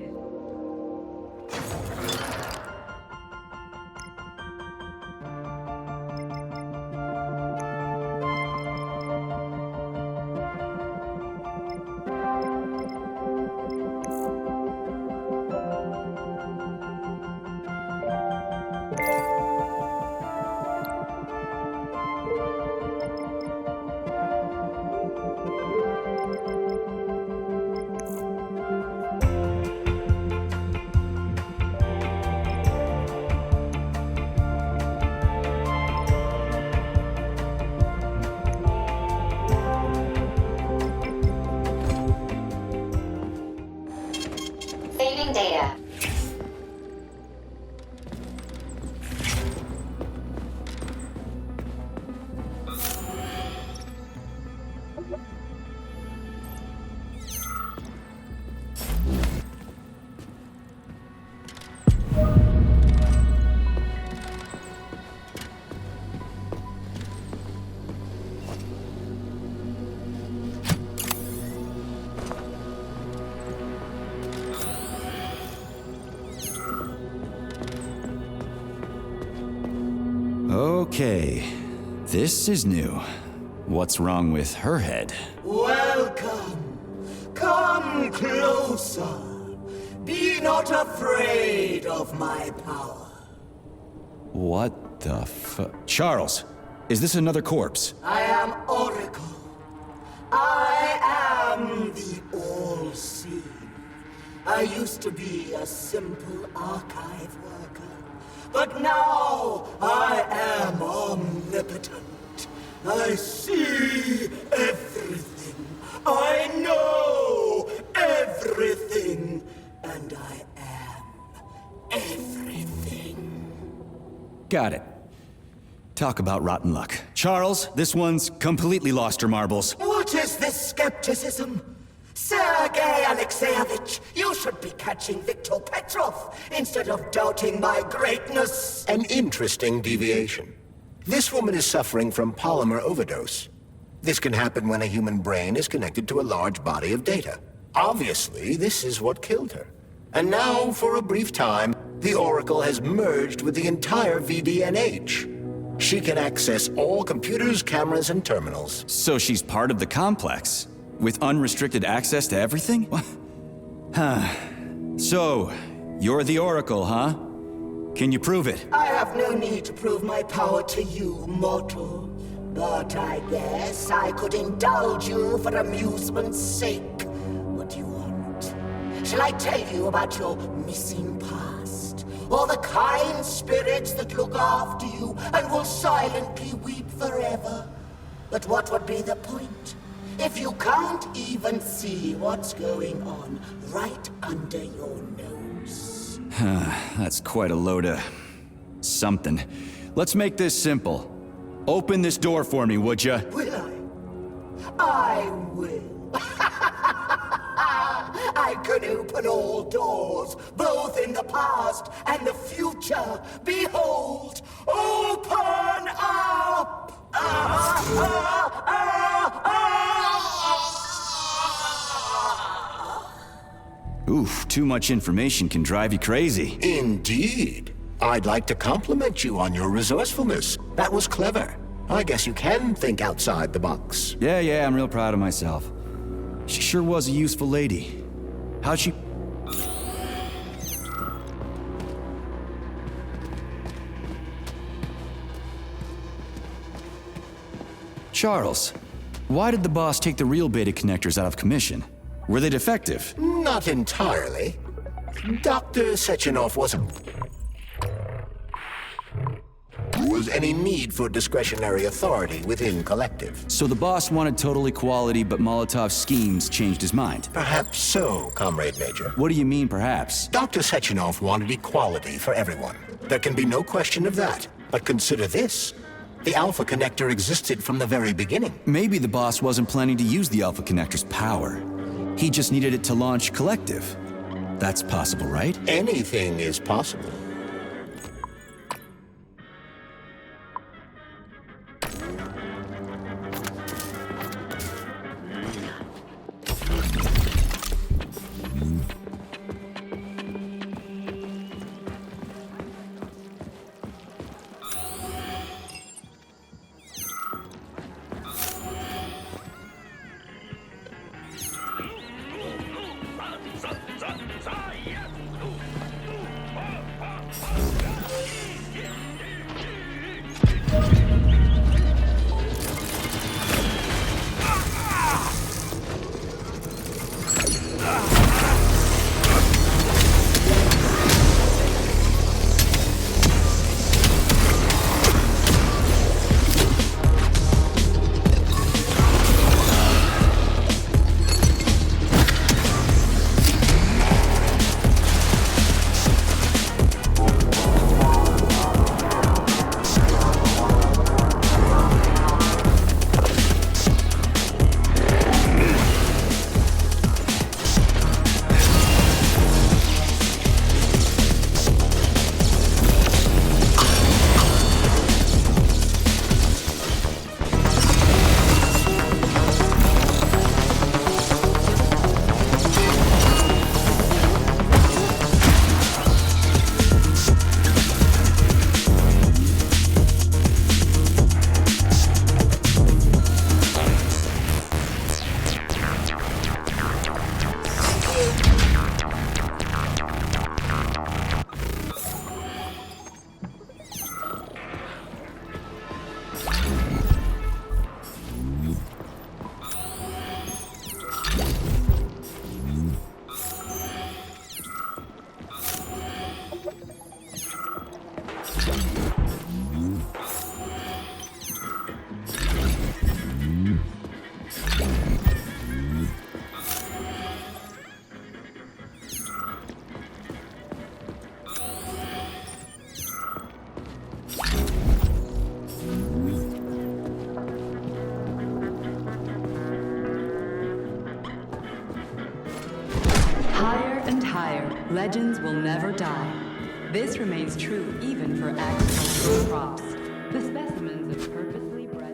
Okay, this is new. What's wrong with her head? Welcome. Come closer. Be not afraid of my power. What the Charles, is this another corpse? I am Oracle. I am the All-Seeing. I used to be a simple archive worker, but now I am omnipotent. I see everything. I know everything. And I am everything. Got it. Talk about rotten luck. Charles, this one's completely lost her marbles. What is this skepticism? Sergei Alexeyevich, you should be catching Viktor Petrov instead of doubting my greatness. An interesting deviation. This woman is suffering from polymer overdose. This can happen when a human brain is connected to a large body of data. Obviously, this is what killed her. And now, for a brief time, the Oracle has merged with the entire VDNH. She can access all computers, cameras, and terminals. So she's part of the complex? With unrestricted access to everything? So, you're the Oracle, huh? Can you prove it? I have no need to prove my power to you, mortal. But I guess I could indulge you for amusement's sake. What do you want? Shall I tell you about your missing past? Or the kind spirits that look after you and will silently weep forever? But what would be the point if you can't even see what's going on right under your nose? That's quite a load of something. Let's make this simple. Open this door for me, would ya? Will I? I will. I can open all doors, both in the past and the future. Behold, open up! Oof, too much information can drive you crazy. Indeed. I'd like to compliment you on your resourcefulness. That was clever. I guess you can think outside the box. Yeah, I'm real proud of myself. She sure was a useful lady. How'd she... Charles, why did the boss take the real beta connectors out of commission? Were they defective? Not entirely. Dr. Sechenov wasn't... was any need for discretionary authority within Collective. So the boss wanted total equality, but Molotov's schemes changed his mind. Perhaps so, Comrade Major. What do you mean, perhaps? Dr. Sechenov wanted equality for everyone. There can be no question of that. But consider this. The Alpha Connector existed from the very beginning. Maybe the boss wasn't planning to use the Alpha Connector's power. He just needed it to launch Collective. That's possible, right? Anything is possible. legends will never die. This remains true even for agricultural crops. The specimens of purposely bred...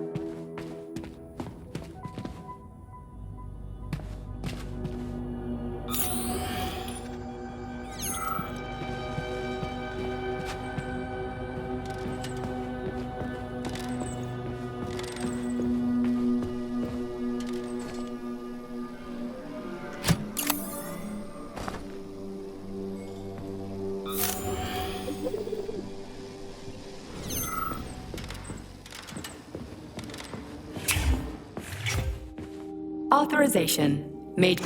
Authorization. Made.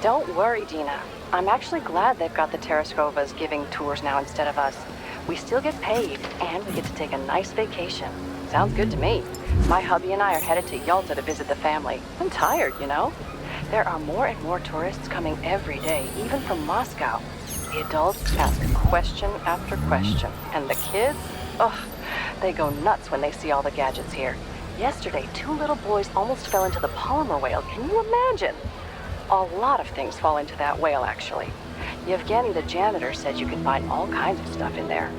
Don't worry, Dina. I'm actually glad they've got the Terrascovas giving tours now instead of us. We still get paid, and we get to take a nice vacation. Sounds good to me. My hubby and I are headed to Yalta to visit the family. I'm tired, you know? There are more and more tourists coming every day, even from Moscow. The adults ask question after question, and the kids, they go nuts when they see all the gadgets here. Yesterday, 2 little boys almost fell into the polymer whale. Can you imagine? A lot of things fall into that whale, actually. Yevgeny, the janitor, said you can find all kinds of stuff in there.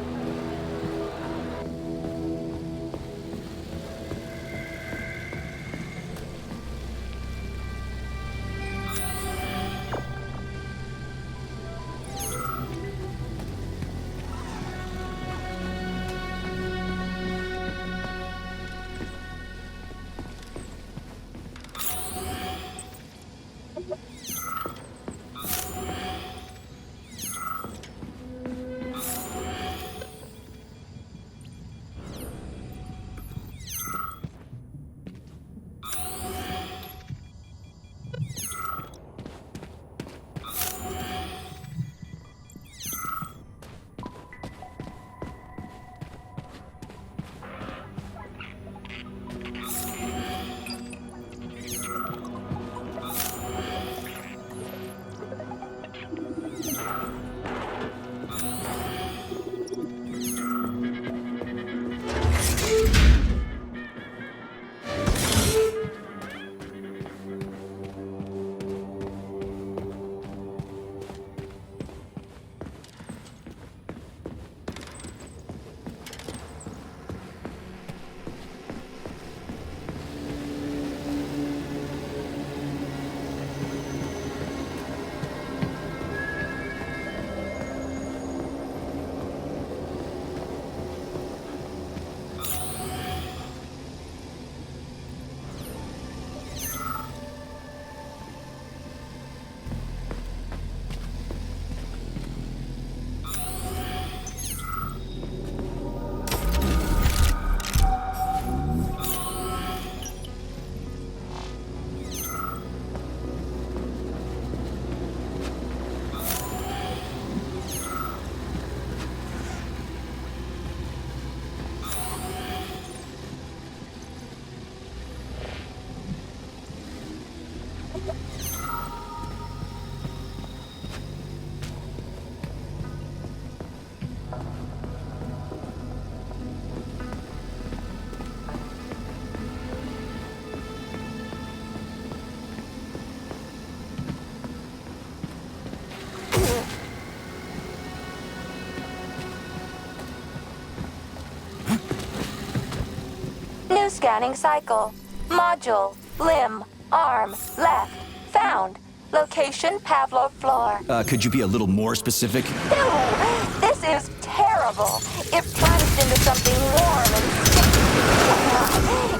Scanning cycle. Module, limb, arm, left. Found. Location, Pavlov floor. Could you be a little more specific? Ew, this is terrible. It plunged into something warm and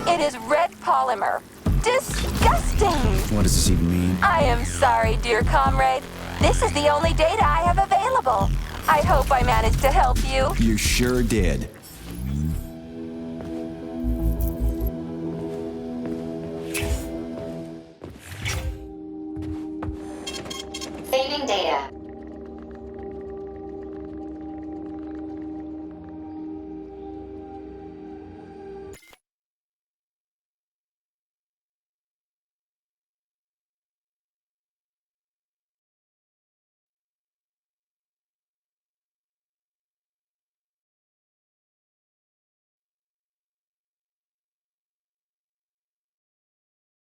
sticky. It is red polymer. Disgusting! What does this even mean? I am sorry, dear comrade. This is the only data I have available. I hope I managed to help you. You sure did. Saving data.